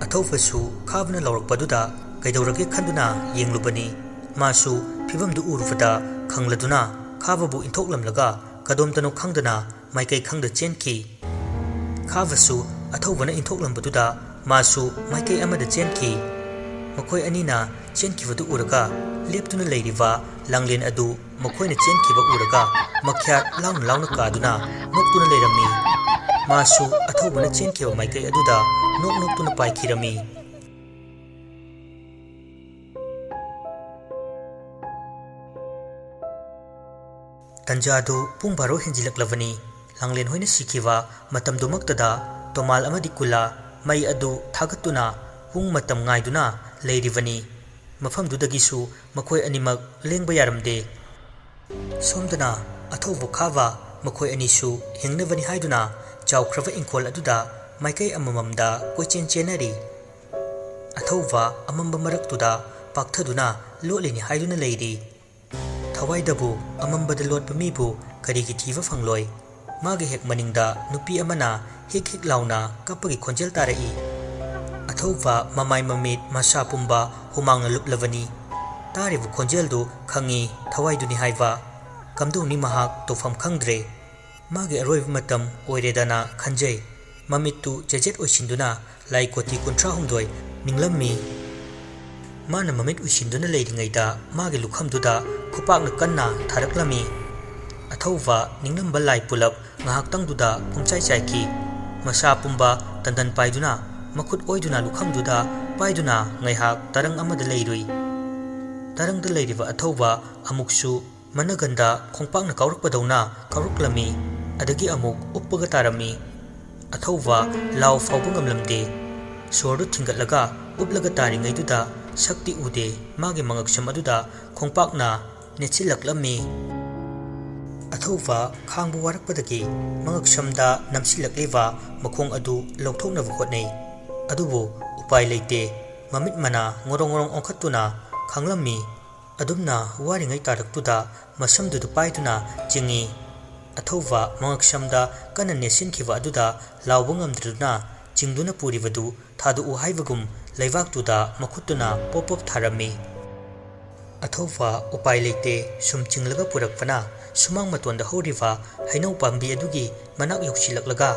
ꯑꯊꯧꯕꯁꯨ ꯈꯥꯕꯅ ꯂꯥꯎꯔꯛꯄꯗꯨꯗ ꯀꯩꯗꯧꯔꯒꯦ ꯈꯟꯗꯨꯅ ꯌꯦꯡꯂꯨꯕꯅꯤ ꯃꯥꯁꯨ ꯐꯤꯕꯝꯗꯨ ꯎꯔꯨꯕꯗ ꯈꯪꯂꯗꯨꯅ ꯈꯥꯕꯕꯨ ꯏꯟꯊꯣꯛꯂꯝꯂꯒ ꯀꯗꯣꯝꯗꯅꯣ ꯈꯪꯗꯅ ꯃꯥꯏꯀꯩ ꯈꯪꯗ ꯆꯦꯟꯈꯤ ꯈꯥꯕꯁꯨ ꯑꯊꯧꯕꯅ ꯏꯟꯊꯣꯛꯂꯝꯕꯗꯨꯗ ꯃꯥꯁꯨ ꯃꯥꯏꯀꯩ ꯑꯃꯗ ꯆꯦꯟꯈꯤ ꯃꯈꯣꯏ ꯑꯅꯤꯅ ꯆꯦꯟꯈꯤꯕꯗꯨ ꯎꯔꯒ ꯂꯦꯞꯇꯨꯅ ꯂꯩꯔꯤꯕ ꯂꯥꯡꯂꯦꯟ ꯑꯗꯨ ꯃꯈꯣꯏꯅ ꯆꯦꯟꯈꯤꯕ ꯎꯔꯒ ꯃꯈ꯭ꯌꯥꯠ ꯂꯥꯎꯅ ꯂꯥꯎꯅ ꯀꯥꯗꯨꯅ ꯅꯣꯛꯇꯨꯅ ꯂꯩꯔꯝꯃꯤ ꯃꯥꯁꯨ ꯑꯊꯧꯕꯅ ꯆꯦꯟꯈꯤꯕ ꯃꯥꯏꯀꯩ ꯑꯗꯨꯗ ꯅꯣꯛ ꯅꯣꯛꯇꯨꯅ ꯄꯥꯏꯈꯤꯔꯝꯃꯤ ꯇꯟꯖꯥꯗꯨ ꯄꯨꯡ 12 ꯍꯦꯟꯖꯤꯜꯂꯛꯂꯕꯅꯤ ꯂꯥꯡꯂꯦꯟ ꯍꯣꯏꯅ ꯁꯤꯈꯤꯕ ꯃꯇꯝꯗꯨꯃꯛꯇꯗ ꯇꯣꯃꯥꯜ ꯑꯃꯗꯤ ꯀꯨꯂꯥ ꯃꯩ ꯑꯗꯨ ꯊꯥꯒꯠꯇꯨꯅ ꯄꯨꯡ ꯃꯇꯝ ꯉꯥꯏꯗꯨꯅ ꯂꯩꯔꯤꯕꯅꯤ ꯃꯐꯝꯗꯨꯗꯒꯤꯁꯨ ꯃꯈꯣꯏ ꯑꯅꯤꯃꯛ ꯂꯦꯡꯕ ꯌꯥꯔꯝꯗꯦ ꯁꯣꯝꯗꯅ ꯑꯊꯧꯕ ꯈꯥꯕ ꯃꯈꯣꯏ ꯑꯅꯤꯁꯨ ꯍꯤꯡꯅꯕꯅꯤ ꯍꯥꯏꯗꯨꯅ ꯆꯥꯎꯈ꯭ꯔꯕ ꯏꯪꯈꯣꯜ ꯑꯗꯨꯗ ꯃꯥꯏꯀꯩ ꯑꯃꯃꯝꯗ ꯀꯣꯏꯆꯦꯟ ꯆꯦꯟꯅꯔꯤ ꯑꯊꯧꯕ ꯑꯃꯝꯕ ꯃꯔꯛꯇꯨꯗ ꯄꯥꯛꯊꯗꯨꯅ ꯂꯣꯠꯂꯤꯅꯤ ꯍꯥꯏꯗꯨꯅ ꯂꯩꯔꯤ ꯊꯋꯥꯏꯗꯕꯨ ꯑꯃꯝꯕꯗ ꯂꯣꯠꯄ ꯃꯤꯕꯨ ꯀꯔꯤꯒꯤ ꯊꯤꯕ ꯐꯪꯂꯣꯏ ꯃꯥꯒꯤ ꯍꯦꯛ ꯃꯅꯤꯡꯗ ꯅꯨꯄꯤ ꯑꯃꯅ ꯍꯤꯛ ꯍꯤꯛ ꯂꯥꯎꯅ ꯀꯞꯄꯒꯤ ꯈꯣꯟꯖꯦꯜ ꯇꯥꯔꯛꯏ ꯑꯊꯧꯕ ꯃꯃꯥꯏ ꯃꯃꯤꯠ ꯃꯁꯥ ꯄꯨꯝꯕ ꯍꯨꯃꯥꯡꯅ ꯂꯨꯞꯂꯕꯅꯤ ꯇꯥꯔꯤꯕ ꯈꯣꯟꯖꯦꯜꯗꯨ ꯈꯪꯏ ꯊꯋꯥꯏꯗꯨꯅꯤ ꯍꯥꯏꯕ ꯀꯝꯗꯧꯅꯤ ꯃꯍꯥꯛ ꯇꯧꯐꯝ ꯈꯪꯗ꯭ꯔꯦ ꯃꯥꯒꯤ ꯑꯔꯣꯏꯕ ꯃꯇꯝ ꯑꯣꯏꯔꯦꯗꯅ ꯈꯟꯖꯩ ꯃꯃꯤꯠꯇꯨ ꯆꯦꯖꯦꯠ ꯑꯣꯏꯁꯤꯟꯗꯨꯅ ꯂꯥꯏ ꯀꯣꯇꯤ 38 ꯅꯤꯡꯂꯝꯃꯤ ꯃꯥꯅ ꯃꯃꯤꯠ ꯎꯏꯁꯤꯟꯗꯨꯅ ꯂꯩꯔꯤꯉꯩꯗ ꯃꯥꯒꯤ ꯂꯨꯈꯝꯗꯨꯗ ꯈꯨꯄꯥꯛꯅ ꯀꯟꯅ ꯊꯥꯔꯛꯂꯝꯃꯤ ꯑꯊꯧꯕ ꯅꯤꯡꯂꯝꯕ ꯂꯥꯏ ꯄꯨꯂꯞ ꯉꯥꯏꯍꯥꯛꯇꯪꯗꯨꯗ ꯄꯨꯡꯆꯥꯏ ꯆꯥꯏꯈꯤ ꯃꯁꯥ ꯄꯨꯝꯕ ꯇꯟꯗꯟ ꯄꯥꯏꯗꯨꯅ ꯃꯈꯨꯠ ꯑꯣꯏꯗꯨꯅ ꯂꯨꯈꯝꯗꯨꯗ ꯄꯥꯏꯗꯨꯅ ꯉꯥꯏꯍꯥꯛ ꯇꯔꯪ ꯑꯃꯗ ꯂꯩꯔꯨꯏ ꯇꯔꯪꯗ ꯂꯩꯔꯤꯕ ꯑꯊꯧꯕ ꯑꯃꯨꯛꯁꯨ ꯃꯅꯒꯟꯗ ꯈꯣꯡꯄꯥꯛꯅ ꯀꯥꯎꯔꯛꯄꯗꯧꯅ ꯀꯥꯎꯔꯛꯂꯝꯃꯤ ꯑꯗꯒꯤ ꯑꯃꯨꯛ ꯎꯞꯄꯒ ꯇꯥꯔꯝꯃꯤ ꯑꯊꯧꯕ ꯂꯥꯎ ꯐꯥꯎꯕ ꯉꯝꯂꯝꯗꯦ ꯁꯣꯔꯗꯨ ꯊꯤꯡꯒꯠꯂꯒ ꯎꯞꯂꯒ ꯇꯥꯔꯤꯉꯩꯗꯨꯗ ꯁꯛꯇꯤ ꯎꯗꯦ ꯃꯥꯒꯤ ꯃꯉꯛꯁꯝ ꯑꯗꯨꯗ ꯈꯣꯡꯄꯥꯛꯅ ꯅꯦꯠꯁꯤꯜꯂꯛꯂꯝꯃꯤ ꯑꯊꯧꯕ ꯈꯥꯡꯕ ꯋꯥꯔꯛꯄꯗꯒꯤ ꯃꯉꯛꯁꯝꯗ ꯅꯝꯁꯤꯜꯂꯛꯂꯤꯕ ꯃꯈꯣꯡ ꯑꯗꯨ ꯂꯧꯊꯣꯛꯅꯕ ꯍꯣꯠꯅꯩ ꯑꯗꯨꯕꯨ ꯎꯄꯥꯏ ꯂꯩꯇꯦ ꯃꯃꯤꯠ ꯃꯅꯥ ꯉꯣꯔꯣꯡ ꯉꯣꯔꯣꯡ ꯑꯣꯟꯈꯠꯇꯨꯅ ꯈꯥꯡꯂꯝꯃꯤ ꯑꯗꯨꯝꯅ ꯋꯥꯔꯤꯉꯩ ꯇꯥꯔꯛꯇꯨꯗ ꯃꯁꯝꯗꯨꯗ ꯄꯥꯏꯗꯨꯅ ꯆꯤꯡꯏ ꯑꯊꯧꯕ ꯃꯉꯛꯁꯝꯗ ꯀꯟꯅ ꯅꯦꯠꯁꯤꯟꯈꯤꯕ ꯑꯗꯨꯗ ꯂꯥꯎꯕ ꯉꯝꯗ꯭ꯔꯗꯨꯅ ꯆꯤꯡꯗꯨꯅ ꯄꯨꯔꯤꯕꯗꯨ ꯊꯥꯗꯣꯛꯎ ꯍꯥꯏꯕꯒꯨꯝ ꯂꯩꯕꯥꯛꯇꯨꯗ ꯃꯈꯨꯠꯇꯨꯅ ꯄꯣꯞ ꯄꯣꯞ ꯊꯥꯔꯝꯃꯤ ꯑꯊꯧꯕ ꯎꯄꯥꯏ ꯂꯩꯇꯦ ꯁꯨꯝ ꯆꯤꯡꯂꯒ ꯄꯨꯔꯛꯄꯅ ꯁꯨꯃꯥꯡ ꯃꯇꯣꯟꯗ ꯍꯧꯔꯤꯕ ꯍꯩꯅꯧ ꯄꯥꯝꯕꯤ ꯑꯗꯨꯒꯤ ꯃꯅꯥꯛ ꯌꯧꯁꯤꯜꯂꯛꯂꯒ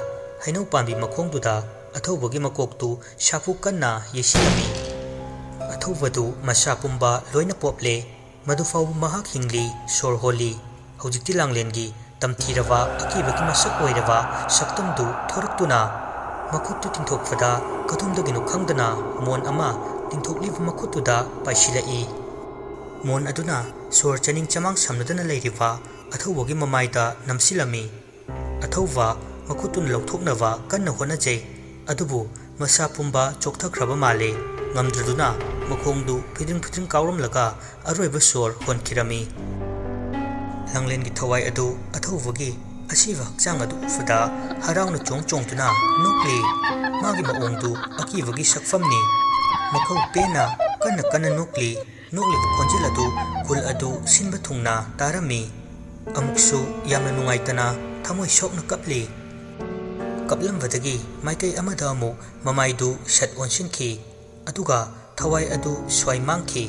ꯍꯩꯅꯧ ꯄꯥꯝꯕꯤ ꯃꯈꯣꯡꯗꯨꯗ ꯑꯊꯧꯕꯒꯤ ꯃꯀꯣꯛꯇꯨ ꯁꯥꯐꯨ ꯀꯟꯅ ꯌꯩꯁꯤꯜꯂꯝꯃꯤ ꯑꯊꯧꯕꯗꯨ ꯃꯁꯥ ꯄꯨꯝꯕ ꯂꯣꯏꯅ ꯄꯣꯞꯂꯦ ꯃꯗꯨꯐꯥꯎꯕ ꯃꯍꯥꯛ ꯍꯤꯡꯂꯤ ꯁꯣꯔ ꯍꯣꯜꯂꯤ ꯍꯧꯖꯤꯛꯇꯤ ꯂꯥꯡꯂꯦꯟꯒꯤ ꯇꯝꯊꯤꯔꯕ ꯑꯀꯤꯕꯒꯤ ꯃꯁꯛ ꯑꯣꯏꯔꯕ ꯁꯛꯇꯝꯗꯨ ꯊꯣꯔꯛꯇꯨꯅ ꯃꯈꯨꯠꯇꯨ ꯇꯤꯡꯊꯣꯛꯄꯗ ꯀꯗꯣꯝꯗꯒꯤꯅꯣ ꯈꯪꯗꯅ ꯃꯣꯟ ꯑꯃ ꯇꯤꯡꯊꯣꯛꯂꯤꯕ ꯃꯈꯨꯠꯇꯨꯗ ꯄꯥꯏꯁꯤꯜꯂꯛꯏ ꯃꯣꯟ ꯑꯗꯨꯅ ꯁꯣꯔ ꯆꯅꯤꯡ ꯆꯃꯥꯡ ꯁꯝꯅꯗꯅ ꯂꯩꯔꯤꯕ ꯑꯊꯧꯕꯒꯤ ꯃꯃꯥꯏꯗ ꯅꯝꯁꯤꯜꯂꯝꯃꯤ ꯑꯊꯧꯕ ꯃꯈꯨꯠꯇꯨꯅ ꯂꯧꯊꯣꯛꯅꯕ ꯀꯟꯅ ꯍꯣꯠꯅꯖꯩ ꯑꯗꯨꯕꯨ ꯃꯁꯥ ꯄꯨꯝꯕ ꯆꯣꯛꯊꯈ꯭ꯔꯕ ꯃꯥꯜꯂꯦ ꯉꯝꯗ꯭ꯔꯗꯨꯅ ꯃꯈꯣꯡꯗꯨ ꯐꯤꯗ꯭ꯔꯤꯡ ꯐꯤꯗ꯭ꯔꯤꯡ ꯀꯥꯎꯔꯝꯂꯒ ꯑꯔꯣꯏꯕ ꯁꯣꯔ ꯍꯣꯟꯈꯤꯔꯝꯃꯤ ꯂꯥꯡꯂꯦꯟꯒꯤ ꯊꯋꯥꯏ ꯑꯗꯨ ꯑꯊꯧꯕꯒꯤ ꯑꯁꯤꯕ ꯍꯛꯆꯥꯡ ꯑꯗꯨ ꯎꯕꯗ ꯍꯔꯥꯎꯅ ꯆꯣꯡ ꯆꯣꯡꯗꯨꯅ ꯅꯣꯛꯂꯤ ꯃꯥꯒꯤ ꯃꯑꯣꯡꯗꯨ ꯑꯀꯤꯕꯒꯤ ꯁꯛꯐꯝꯅꯤ ꯃꯈꯧ ꯄꯦꯟꯅ kana kana nokli khonjil adu kul adu sinba thungna tarami amuksu yamna nungaitana thamoi sokna kapli kaplam vadagi maikai amada amu mamaidu shat onsinki aduga thawai adu swai mangki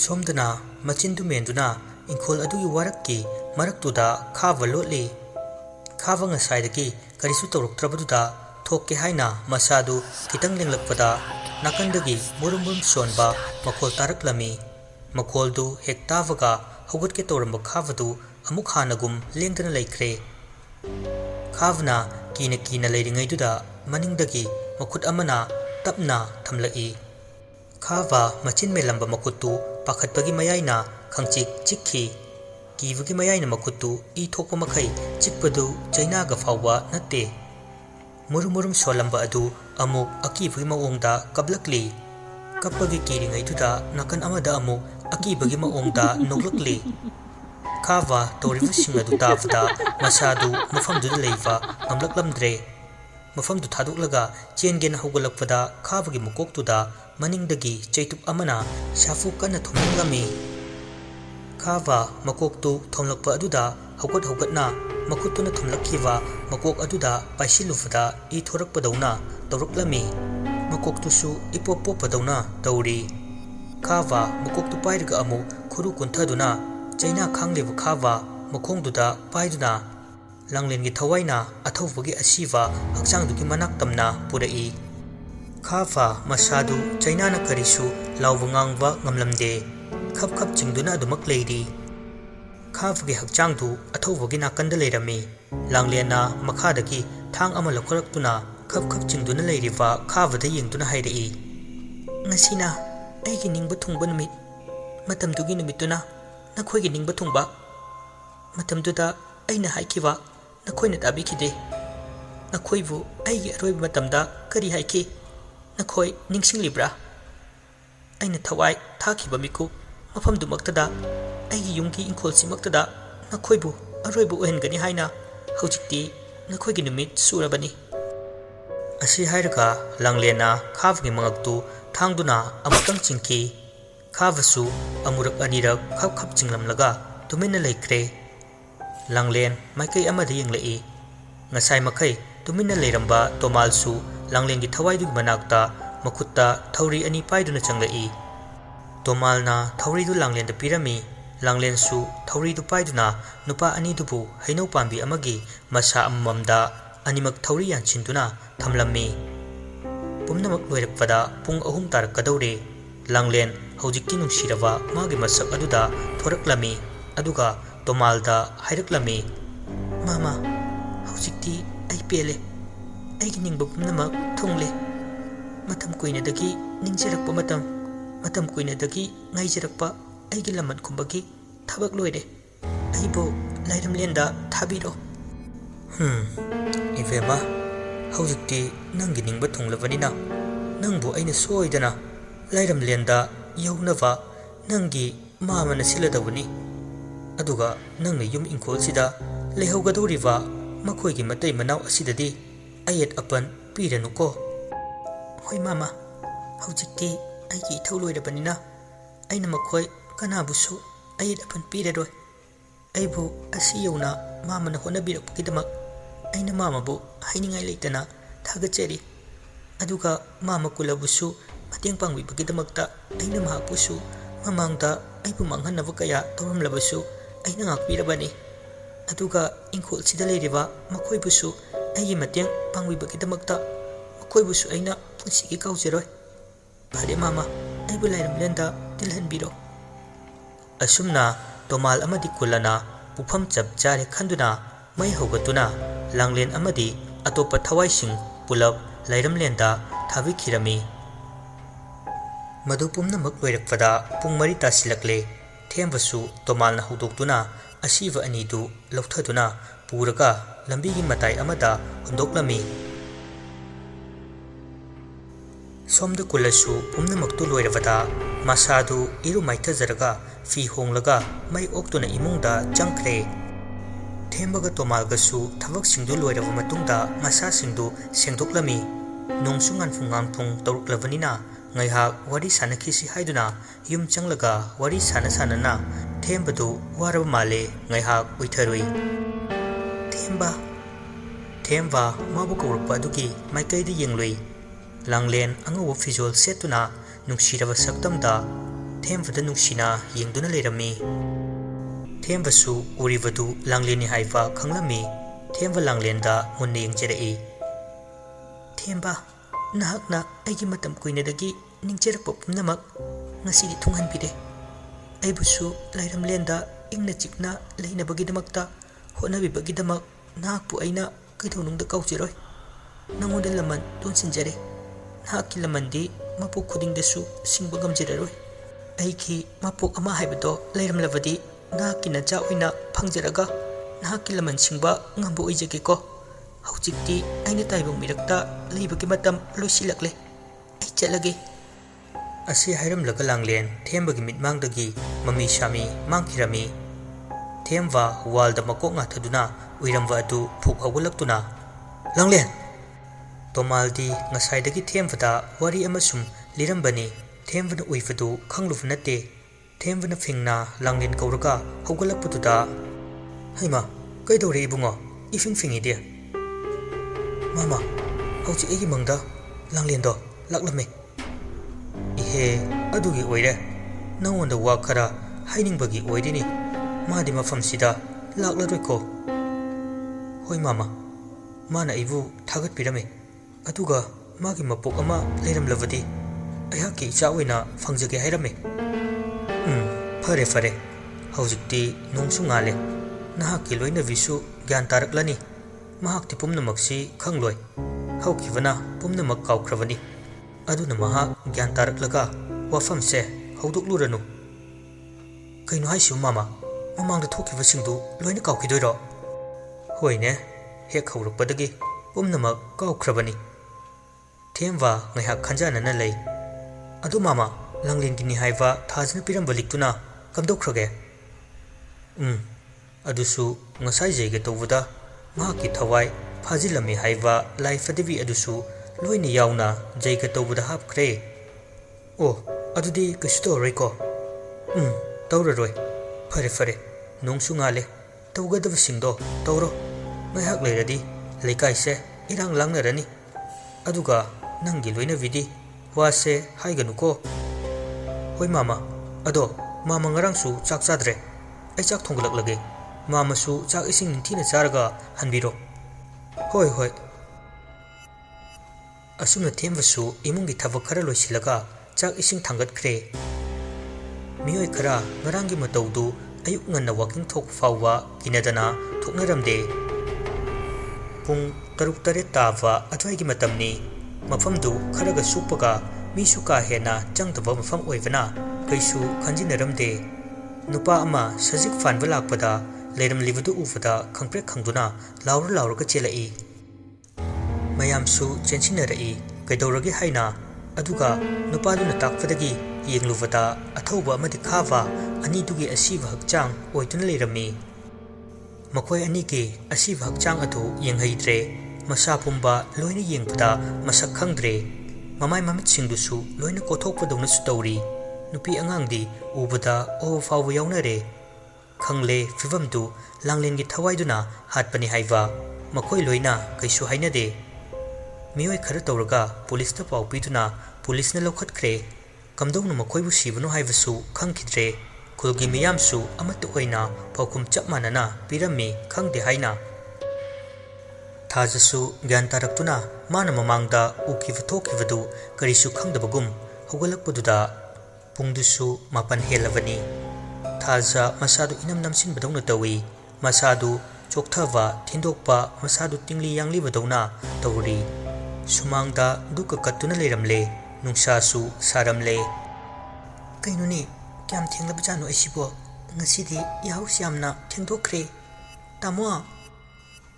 somdana machindu menduna ingkhol adugi warakki maraktuda khava lotli khava ngasaidagi karisu toroktrabaduda thokke haina masadu kitang lenglakpada nakandagi murum sonba makhol taraklami makoldu hektavaga hogutke toramba khavadu amuk hanagum lengdana laikre khavna kina leiringaiduda maningdagi makhut amana tapna thamlai khava machin melamba makhutu pakhatpagi mayaina khangchik chikhi kivagi mayaina makhutu I thokpa makhai chikpadu chainaga fawwa natte murum solamba adu amuk akibagi maongda kablakli kapagi kiringaiduda nakan amada amuk akibagi maongda noglakli khava torivising adu tafda masadu mafamduda leiva ngamlaklamdre mafamdu thaduklaga chengen hogolakpada khavagi mukoktuda maningdagi chaitup amana shafu kana thomlami khava makoktu thomlakpa aduda hogatna makhutuna thomlakhiwa makok aduda paisilufada I thorakpadawna tawraklami makoktusu ipopopadawna tawri khava makoktu pairaga amu khuru kunthaduna chaina khangliba khava makhongduda paiduna langlengi thawaina athawbagi asiwa hakchangdugi manak tamna purai khava masadu chaina na karisu lawbangangwa ngamlamde khap chingduna adumak leiri khawagi hakchangdu athawbagi nakanda leirami langlena makhadagi thang ama lokhoraktuna khap chingduna leiriwa khawada yengduna hairai ngasina aigi ningba thungba numit matamdugi numituna nakhoigi ningba thungba matamduda aina haikiwa nakhoina tabikhide nakhoibu aigi aroiba matamda kari haiki nakhoi ningsinglibra aina thawai thakiba miku mafamdumaktada aigi yumgi inkolsimaktada nakhoibu aroibu ohengani haina hojikti nakhoigi numit surabani asi hairaga langlena khavgi mangaktu thangduna amutang chingki khavasu amurak anirak khap chinglamlaga tumina laikre langlen maikai amada yenglai ngasai makai tumina leiramba tomalsu langlengi thawaidu manakta makhutta thauri ani paiduna changlai tomalna thauridu langlenda pirami langlensu thauridu paiduna nupa ani dubu hainau pambi amagi masa ammamda animak thauri yanchinduna thamlammi pumnamak loirakpada pung 3 tarakadaure langlen hojikki nungsiraba magi masak aduda thoraklami aduga tomalda hairaklami mama hojikti ai pele aigi ningba pumnamak thongle matam kuinadagi ningjarakpa matam kuinadagi ngaijarakpa aigi laman kumbagi thabak loire aibo lairamlenda thabiro Ivema hojikti nangi ningba thonglabanina nangbu aina soidana lairamlenda yaunava nangi mamana siladawani aduga nangna yum ingkolsida lehaugadoriwa makhoigi matai manaw asidadi ayet apan piranuko hoi mama hojikti aigi thauloirabanina aina makhoi kanabusu ayet apan piraroi aibu asi yauna mamana honabirakpagidamak aina mamabu hainingai leitana thagacheri aduga mama kulabusu mateng pangbibagidamakta aina mahapusu mamangda aibu manghanaba kaya tawramlabasu aina ngakpirabani aduga ingkhol sida leiriba makhoibusu aigi mateng pangbibagidamakta makhoibusu aina punsigi kaujiroi phare mama aibu lairamlenda tilhanbiro asumna tomal amadi kulana pufam chap jare khanduna mai hogatuna langlen amadi atopa thawaising pulap lairamlenda thabikhirami madu pumnamak loirakpada pung 3 tasilakle thembasu tomalna hodoktuna asiva anidu lauthaduna puraga lambigi matai amada hundoklami somda kulasu pumnamaktu loirabada masadu iru maithajaraga fi honglaga mai oktuna imungda changkre ꯊꯦꯝꯕꯒ ꯇꯣꯃꯥꯜꯒꯁꯨ ꯊꯕꯛꯁꯤꯡꯗꯨ ꯂꯣꯏꯔꯕ ꯃꯇꯨꯡꯗ ꯃꯁꯥꯁꯤꯡꯗꯨ ꯁꯦꯡꯗꯣꯛꯂꯝꯃꯤ꯫ ꯅꯣꯡꯁꯨ ꯉꯥꯟꯐꯨꯡ ꯉꯥꯟꯐꯨꯡ ꯇꯧꯔꯛꯂꯕꯅꯤꯅ ꯉꯥꯏꯍꯥꯛ ꯋꯥꯔꯤ ꯁꯥꯟꯅꯈꯤꯁꯤ ꯍꯥꯏꯗꯨꯅ ꯌꯨꯝ ꯆꯪꯂꯒ ꯋꯥꯔꯤ ꯁꯥꯟꯅꯅ ꯊꯦꯝꯕꯗꯨ ꯋꯥꯔꯕ ꯃꯥꯜꯂꯦ ꯉꯥꯏꯍꯥꯛ ꯎꯏꯊꯔꯨꯏ꯫ ꯊꯦꯝꯕ ꯃꯥꯕꯨ ꯀꯧꯔꯛꯄ ꯑꯗꯨꯒꯤ ꯃꯥꯏꯀꯩꯗ ꯌꯦꯡꯂꯨꯏ꯫ ꯂꯥꯡꯂꯦꯟ ꯑꯉꯧꯕ ꯐꯤꯖꯣꯜ ꯁꯦꯠꯇꯨꯅ ꯅꯨꯡꯁꯤꯔꯕ ꯁꯛꯇꯝꯗ ꯊꯦꯝꯕꯗ ꯅꯨꯡꯁꯤꯅ ꯌꯦꯡꯗꯨꯅ ꯂꯩꯔꯝꯃꯤ꯫ ꯊꯦꯝꯕꯁꯨ ꯎꯔꯤꯕꯗꯨ ꯂꯥꯡꯂꯦꯟꯅꯤ ꯍꯥꯏꯕ ꯈꯪꯂꯝꯃꯤ꯫ ꯊꯦꯝꯕ ꯂꯥꯡꯂꯦꯟꯗ ꯃꯨꯟꯅ ꯌꯦꯡꯖꯔꯛꯏ꯫ "ꯊꯦꯝꯕ, ꯅꯍꯥꯛꯅ ꯑꯩꯒꯤ ꯃꯇꯝ ꯀꯨꯏꯅꯗꯒꯤ ꯅꯤꯡꯖꯔꯛꯄ ꯄꯨꯝꯅꯃꯛ ꯉꯁꯤꯗꯤ ꯊꯨꯡꯍꯟꯕꯤꯔꯦ꯫ ꯑꯩꯕꯨꯁꯨ ꯂꯥꯏꯔꯝꯂꯦꯟꯗ ꯏꯪꯅ ꯆꯤꯛꯅ ꯂꯩꯅꯕꯒꯤꯗꯃꯛꯇ ꯍꯣꯠꯅꯕꯤꯕꯒꯤꯗꯃꯛ ꯅꯍꯥꯛꯄꯨ ꯑꯩꯅ ꯀꯩꯗꯧꯅꯨꯡꯗ ꯀꯥꯎꯖꯔꯣꯏ꯫ ꯅꯉꯣꯟꯗ ꯂꯃꯟ ꯇꯣꯟꯁꯤꯟꯖꯔꯦ꯫ ꯅꯍꯥꯛꯀꯤ ꯂꯃꯟꯗꯤ ꯃꯄꯣꯛ ꯈꯨꯗꯤꯡꯗꯁꯨ ꯁꯤꯡꯕ ꯉꯝꯖꯔꯔꯣꯏ꯫ ꯑꯩꯒꯤ ꯃꯄꯣꯛ ꯑꯃ ꯍꯥꯏꯕꯗꯣ ꯂꯩꯔꯝꯂꯕꯗꯤ ꯅꯍꯥꯛꯀꯤ ꯅꯆꯥ ꯑꯣꯏꯅ ꯐꯪꯖꯔꯒ ꯅꯍꯥꯛꯀꯤ ꯂꯃꯟ ꯁꯤꯡꯕ ꯉꯝꯕ ꯑꯣꯏꯖꯒꯦꯀꯣ꯫ ꯍꯧꯖꯤꯛꯇꯤ ꯑꯩꯅ ꯇꯥꯏꯕꯪ ꯃꯤꯔꯛꯇ ꯂꯩꯕꯒꯤ ꯃꯇꯝ ꯂꯣꯏꯁꯤꯜꯂꯛꯂꯦ꯫ ꯑꯩ ꯆꯠꯂꯒꯦ"꯫ ꯑꯁꯤ ꯍꯥꯏꯔꯝꯂꯒ ꯂꯥꯡꯂꯦꯟ ꯊꯦꯝꯕꯒꯤ ꯃꯤꯠꯃꯥꯡꯗꯒꯤ ꯃꯃꯤ ꯁꯥꯃꯤ ꯃꯥꯡꯈꯤꯔꯝꯃꯤ꯫ ꯊꯦꯝꯕ ꯋꯥꯜꯗ ꯃꯀꯣꯛ ꯉꯥꯊꯗꯨꯅ ꯎꯏꯔꯝꯕ ꯑꯗꯨ ꯐꯨꯛ ꯍꯧꯒꯠꯂꯛꯇꯨꯅ "ꯂꯥꯡꯂꯦꯟ"꯫ ꯇꯣꯃꯥꯜꯗꯤ ꯉꯁꯥꯏꯗꯒꯤ ꯊꯦꯝꯕꯗ ꯋꯥꯔꯤ ꯑꯃ ꯁꯨꯝ ꯂꯤꯔꯝꯕꯅꯤ꯫ ꯊꯦꯝꯕꯅ ꯎꯏꯕꯗꯨ ꯈꯪꯂꯨꯕ ꯅꯠꯇꯦ꯫ ꯊꯦꯝꯕꯅ ꯐꯤꯡꯅ ꯂꯥꯡꯂꯦꯟ ꯀꯧꯔꯒ ꯍꯧꯒꯠꯂꯛꯄꯗꯨꯗ "ꯍꯩꯃꯥ, ꯀꯩꯗꯧꯔꯦ ꯏꯕꯨꯡꯉꯣ? ꯏꯐꯤꯡ ꯐꯤꯡꯉꯤꯗꯤ"꯫ "ꯃꯥꯃꯥ, ꯍꯧꯖꯤꯛ ꯑꯩꯒꯤ ꯃꯪꯗ ꯂꯥꯡꯂꯦꯟꯗꯣ ꯂꯥꯛꯂꯝꯃꯦ"꯫ "ꯏꯍꯦ, ꯑꯗꯨꯒꯤ ꯑꯣꯏꯔꯦ꯫ ꯅꯉꯣꯟꯗ ꯋꯥ ꯈꯔ ꯍꯥꯏꯅꯤꯡꯕꯒꯤ ꯑꯣꯏꯔꯤꯅꯤ꯫ ꯃꯥꯗꯤ ꯃꯐꯝꯁꯤꯗ ꯂꯥꯛꯂꯔꯣꯏꯀꯣ"꯫ "ꯍꯣꯏ ꯃꯥꯃꯥ, ꯃꯥꯅ ꯑꯩꯕꯨ ꯊꯥꯒꯠꯄꯤꯔꯝꯃꯦ꯫ ꯑꯗꯨꯒ ꯃꯥꯒꯤ ꯃꯄꯣꯛ ꯑꯃ ꯂꯩꯔꯝꯂꯕꯗꯤ ꯑꯩꯍꯥꯛꯀꯤ ꯏꯆꯥ ꯑꯣꯏꯅ ꯐꯪꯖꯒꯦ ꯍꯥꯏꯔꯝꯃꯦ"꯫ "ꯐꯔꯦ ꯐꯔꯦ꯫ ꯍꯧꯖꯤꯛꯇꯤ ꯅꯣꯡꯁꯨ ꯉꯥꯜꯂꯦ꯫ ꯅꯍꯥꯛꯀꯤ ꯂꯣꯏꯅꯕꯤꯁꯨ ꯒ꯭ꯌꯥꯟ ꯇꯥꯔꯛꯂꯅꯤ꯫ ꯃꯍꯥꯛꯇꯤ ꯄꯨꯝꯅꯃꯛꯁꯤ ꯈꯪꯂꯣꯏ꯫ ꯍꯧꯈꯤꯕꯅ ꯄꯨꯝꯅꯃꯛ ꯀꯥꯎꯈ꯭ꯔꯕꯅꯤ꯫ ꯑꯗꯨꯅ ꯃꯍꯥꯛ ꯒ꯭ꯌꯥꯟ ꯇꯥꯔꯛꯂꯒ ꯋꯥꯐꯝꯁꯦ ꯍꯧꯗꯣꯛꯂꯨꯔꯅꯨ"꯫ "ꯀꯩꯅꯣ ꯍꯥꯏꯁꯤꯕꯨ ꯃꯥꯃꯥ? ꯃꯃꯥꯡꯗ ꯊꯣꯛꯈꯤꯕꯁꯤꯡꯗꯨ ꯂꯣꯏꯅ ꯀꯥꯎꯈꯤꯗꯣꯏꯔꯣ"? "ꯍꯣꯏꯅꯦ, ꯍꯦꯛ ꯍꯧꯔꯛꯄꯗꯒꯤ ꯄꯨꯝꯅꯃꯛ ꯀꯥꯎꯈ꯭ꯔꯕꯅꯤ"꯫ ꯊꯦꯝꯕ ꯉꯥꯏꯍꯥꯛ ꯈꯟꯖꯥꯟꯅꯅ ꯂꯩ꯫ "ꯑꯗꯨ ꯃꯥꯃꯥ, ꯂꯥꯡꯂꯦꯟꯒꯤꯅꯤ ꯍꯥꯏꯕ ꯊꯥꯖꯅ ꯄꯤꯔꯝꯕ ꯂꯤꯛꯇꯨꯅ ꯀꯝꯗꯧꯈ꯭ꯔꯒꯦ"? "ꯑꯗꯨꯁꯨ ꯉꯁꯥꯏ ꯖꯩꯒ ꯇꯧꯕꯗ ꯃꯍꯥꯛꯀꯤ ꯊꯋꯥꯏ ꯐꯥꯖꯤꯜꯂꯝꯃꯤ ꯍꯥꯏꯕ ꯂꯥꯏ ꯐꯗꯤꯕꯤ ꯑꯗꯨꯁꯨ ꯂꯣꯏꯅ ꯌꯥꯎꯅ ꯖꯩꯒ ꯇꯧꯕꯗ ꯍꯥꯞꯈ꯭ꯔꯦ"꯫ "ꯑꯣ, ꯑꯗꯨꯗꯤ ꯀꯩꯁꯨ ꯇꯧꯔꯔꯣꯏꯀꯣ"? "ꯇꯧꯔꯔꯣꯏ"꯫ "ꯐꯔꯦ ꯐꯔꯦ, ꯅꯣꯡꯁꯨ ꯉꯥꯜꯂꯦ꯫ ꯇꯧꯒꯗꯕꯁꯤꯡꯗꯣ ꯇꯧꯔꯣ꯫ ꯉꯥꯏꯍꯥꯛ ꯂꯩꯔꯗꯤ ꯂꯩꯀꯥꯏꯁꯦ ꯏꯔꯥꯡ ꯂꯥꯡꯅꯔꯅꯤ꯫ ꯑꯗꯨꯒ ꯅꯪꯒꯤ ꯂꯣꯏꯅꯕꯤꯗꯤ ꯋꯥꯁꯦ ꯍꯥꯏꯒꯅꯨꯀꯣ"꯫ "ꯍꯣꯏ ꯃꯥꯃꯥ꯫ ꯑꯗꯣ ꯃꯥꯃꯥ ꯉꯔꯥꯡꯁꯨ ꯆꯥꯛ ꯆꯥꯗ꯭ꯔꯦ꯫ ꯑꯩ ꯆꯥꯛ ꯊꯣꯡꯒꯠꯂꯛꯂꯒꯦ꯫ ꯃꯥꯃꯥꯁꯨ ꯆꯥꯛ ꯏꯁꯤꯡ ꯅꯤꯡꯊꯤꯅ ꯆꯥꯔꯒ ꯍꯟꯕꯤꯔꯣ"꯫ "ꯍꯣꯏ ꯍꯣꯏ"꯫ ꯑꯁꯨꯝꯅ ꯊꯦꯝꯕꯁꯨ ꯏꯃꯨꯡꯒꯤ ꯊꯕꯛ ꯈꯔ ꯂꯣꯏꯁꯤꯜꯂꯒ ꯆꯥꯛ ꯏꯁꯤꯡ ꯊꯥꯡꯒꯠꯈ꯭ꯔꯦ꯫ ꯃꯤꯑꯣꯏ ꯈꯔ ꯉꯔꯥꯡꯒꯤ ꯃꯇꯧꯗꯨ ꯑꯌꯨꯛ ꯉꯟꯅ ꯋꯥꯀꯤꯡ ꯊꯣꯛꯄ ꯐꯥꯎꯕ ꯀꯤꯅꯗꯅ ꯊꯣꯛꯅꯔꯝꯗꯦ꯫ ꯄꯨꯡ 6-7 ꯇꯥꯕ ꯑꯗꯨꯋꯥꯏꯒꯤ ꯃꯇꯝꯅꯤ꯫ ꯃꯐꯝꯗꯨ ꯈꯔꯒ ꯁꯨꯛꯄꯒ ꯃꯤꯁꯨ ꯀꯥ ꯍꯦꯟꯅ ꯆꯪꯗꯕ ꯃꯐꯝ ꯑꯣꯏꯕꯅ ꯀꯩꯁꯨ ꯈꯟꯖꯤꯟꯅꯔꯝꯗꯦ꯫ ꯅꯨꯄꯥ ꯑꯃ ꯁꯖꯤꯛ ꯐꯥꯟꯕ ꯂꯥꯛꯄꯗ ꯂꯩꯔꯝꯂꯤꯕꯗꯨ ꯎꯕꯗ ꯈꯪꯄ꯭ꯔꯦꯛ ꯈꯪꯗꯨꯅ ꯂꯥꯎꯔꯒ ꯆꯦꯜꯂꯛꯏ꯫ ꯃꯌꯥꯝꯁꯨ ꯆꯦꯟꯁꯤꯟꯅꯔꯛꯏ ꯀꯩꯗꯧꯔꯒꯦ ꯍꯥꯏꯅ꯫ ꯑꯗꯨꯒ ꯅꯨꯄꯥꯗꯨꯅ ꯇꯥꯛꯄꯗꯒꯤ ꯌꯦꯡꯂꯨꯕꯗ ꯑꯊꯧꯕ ꯑꯃꯗꯤ ꯈꯥꯕ ꯑꯅꯤꯗꯨꯒꯤ ꯑꯁꯤꯕ ꯍꯛꯆꯥꯡ ꯑꯣꯏꯗꯨꯅ ꯂꯩꯔꯝꯃꯤ꯫ ꯃꯈꯣꯏ ꯑꯅꯤꯒꯤ ꯑꯁꯤꯕ ꯍꯛꯆꯥꯡ ꯑꯗꯨ ꯌꯦꯡꯍꯩꯗ꯭ꯔꯦ꯫ ꯃꯁꯥ ꯄꯨꯝꯕ ꯂꯣꯏꯅ ꯌꯦꯡꯕꯗ ꯃꯁꯛ ꯈꯪꯗ꯭ꯔꯦ꯫ ꯃꯃꯥꯏ ꯃꯃꯤꯠꯁꯤꯡꯗꯨꯁꯨ ꯂꯣꯏꯅ ꯀꯣꯠꯊꯣꯛꯄꯗꯧꯅꯁꯨ ꯇꯧꯔꯤ꯫ ꯅꯨꯄꯤ ꯑꯉꯥꯡꯗꯤ ꯎꯕꯗ ꯑꯣꯕ ꯐꯥꯎꯕ ꯌꯥꯎꯅꯔꯦ꯫ ꯈꯪꯂꯦ ꯐꯤꯚꯝꯗꯨ ꯂꯥꯡꯂꯦꯟꯒꯤ ꯊꯋꯥꯏꯗꯨꯅ ꯍꯥꯠꯄꯅꯤ ꯍꯥꯏꯕ꯫ ꯃꯈꯣꯏ ꯂꯣꯏꯅ ꯀꯩꯁꯨ ꯍꯥꯏꯅꯗꯦ꯫ ꯃꯤꯑꯣꯏ ꯈꯔ ꯇꯧꯔꯒ ꯄꯨꯂꯤꯁꯇ ꯄꯥꯎ ꯄꯤꯗꯨꯅ ꯄꯨꯂꯤꯁꯅ ꯂꯧꯈꯠꯈ꯭ꯔꯦ꯫ ꯀꯝꯗꯧꯅ ꯃꯈꯣꯏꯕꯨ ꯁꯤꯕꯅꯣ ꯍꯥꯏꯕꯁꯨ ꯈꯪꯈꯤꯗ꯭ꯔꯦ꯫ ꯈꯨꯜꯒꯤ ꯃꯤꯌꯥꯝꯁꯨ ꯑꯃꯠꯇ ꯑꯣꯏꯅ ꯄꯥꯎꯈꯨꯝ ꯆꯞ ꯃꯥꯟꯅꯅ ꯄꯤꯔꯝꯃꯤ ꯈꯪꯗꯦ ꯍꯥꯏꯅ꯫ ꯊꯥꯖꯁꯨ ꯒ꯭ꯌꯥꯟ ꯇꯥꯔꯛꯇꯨꯅ ꯃꯥꯅ ꯃꯃꯥꯡꯗ ꯎꯈꯤꯕ ꯊꯣꯛꯈꯤꯕꯗꯨ ꯀꯔꯤꯁꯨ ꯈꯪꯗꯕꯒꯨꯝ ꯍꯧꯒꯠꯂꯛꯄꯗꯨꯗ ꯄꯨꯡꯗꯨꯁꯨ 7 ꯍꯦꯜꯂꯕꯅꯤ꯫ ꯊꯥꯖ ꯃꯁꯥꯗꯨ ꯏꯅꯝ ꯅꯝꯁꯤꯟꯕꯗꯧꯅ ꯇꯧꯏ꯫ ꯃꯁꯥꯗꯨ ꯆꯣꯛꯊꯕ ꯊꯤꯟꯗꯣꯛꯄ, ꯃꯁꯥꯗꯨ ꯇꯤꯡꯂꯤ ꯌꯥꯡꯂꯤꯕꯗꯧꯅ ꯇꯧꯔꯤ꯫ ꯁꯨꯃꯥꯡꯗ ꯗꯨꯛꯀ ꯀꯠꯇꯨꯅ ꯂꯩꯔꯝꯂꯦ꯫ ꯅꯨꯡꯁꯥꯁꯨ ꯁꯥꯔꯝꯂꯦ꯫ "ꯀꯩꯅꯣꯅꯦ, ꯀꯌꯥꯝ ꯊꯦꯡꯂꯕꯖꯥꯠꯅꯣ ꯑꯩꯁꯤꯕꯣ? ꯉꯁꯤꯗꯤ ꯌꯥꯍꯧꯁꯤ ꯌꯥꯝꯅ ꯊꯦꯡꯗꯣꯛꯈ꯭ꯔꯦ꯫ ꯇꯥꯃꯣ"꯫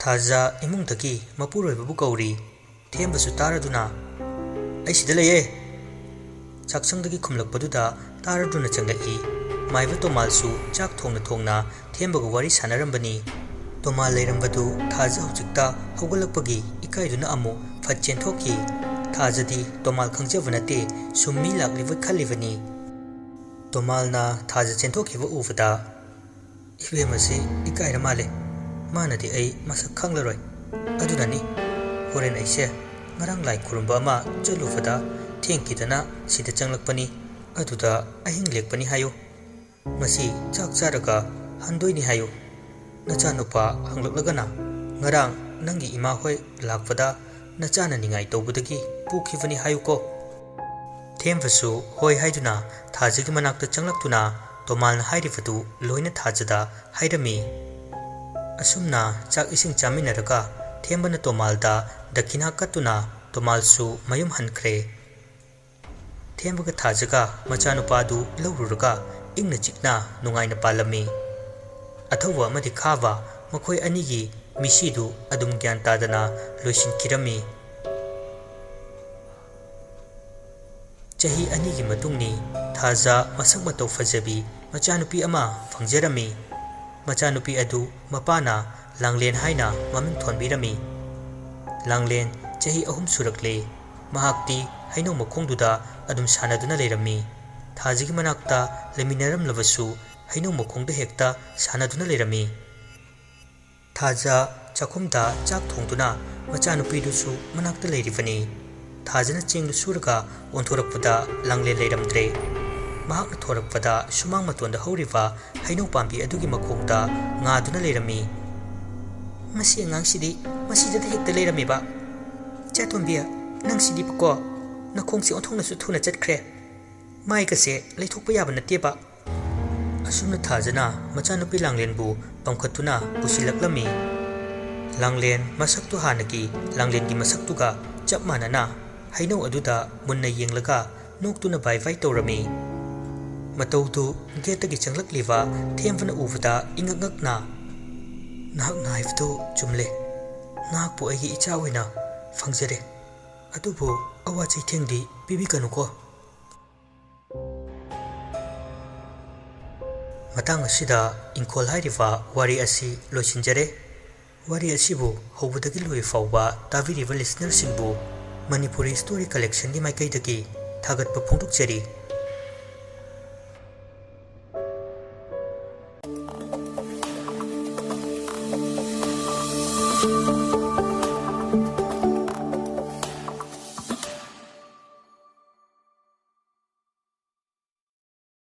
ꯊꯥꯖ ꯏꯃꯨꯡꯗꯒꯤ ꯃꯄꯨꯔꯣꯏꯕꯕꯨ ꯀꯧꯔꯤ꯫ ꯊꯦꯝꯕꯁꯨ ꯇꯥꯔꯗꯨꯅ "ꯑꯩ ꯁꯤꯗ ꯂꯩꯌꯦ"꯫ ꯆꯥꯛꯁꯪꯗꯒꯤ ꯈꯨꯝꯂꯛꯄꯗꯨꯗ ꯇꯥꯔꯗꯨꯅ ꯆꯪꯂꯛꯏ꯫ ꯃꯥꯏꯕ ꯇꯣꯃꯥꯜꯁꯨ ꯆꯥꯛ ꯊꯣꯡꯅ ꯊꯦꯝꯕꯒ ꯋꯥꯔꯤ ꯁꯥꯟꯅꯔꯝꯕꯅꯤ꯫ Tomal leirambadu thaja hojikta haugalakpagi ikaiduna amu phat chenthokki thajadi tomal khangjavunate summi lakliwa khalivani tomalna thaja chenthokkiwa uvada ibemasi ikaira male manadi ai masak khanglaroi adunani horen aise ngarang lai khurumba ma chaluvada thengkidana sida changlakpani aduda ahing lekpani hayo masi chak charaga handoini hayo nachanupa hanglaklegana ngarang nangi ima hoi lakpada nachana ningai tobudagi pukivani hayuko themvasu hoi haiduna thajigi manakta changlaktuna tomalna hairifadu loina thajada hairami asumna chak ising chaminaraga thembana tomalda dakina katuna tomalsu mayum hankre thembaga thajaga machanupadu laururaga ingna chikna nungaina palami athawa amadi khava makhoi anigi misidu adum gyan tadana loisin kirami chahi anigi matungni thaja masak matau fajabi machanupi ama phangjerami machanupi adu mapana langlen haina maming thonbirami langlen chahi ahum surakle mahakti haino mokhongduda adum sanaduna leirami thajigi manakta leminaram lavasu haino mokhongda hekta sanaduna leirami thaja chakhumda chak thongduna machanupidusu manakta leirivani thajana chengdu suraga onthorakpada langlen leiramdre mahakna thorakpada sumang matonda horiva haino pambi adugi makhongda ngaduna leirami masi angangsidi masidada hekta leiramiba chatombia nangsidi pako nakhongsi onthongnasu thuna chatkre maikase leithokpa yaba nateba asumna thajana machanupi langlenbu pamkhatuna pusilaklami langlen masaktu hanaki langlengi masaktuga chap manana haino aduda munna yenglaga noktuna bai vai torami mataudu getagi changlakliwa themvana uvada ingakngakna nahak naiftu chumle nahakpu aigi icha oina fangjare adubu awachai thengdi pibikanuko matang asida inkol hairiva wari asi loisinjare wari asibu hobudagi loi fawba tabiriva listener singbu Manipuri Story Collection di maikaidagi thagatpa phongdokjari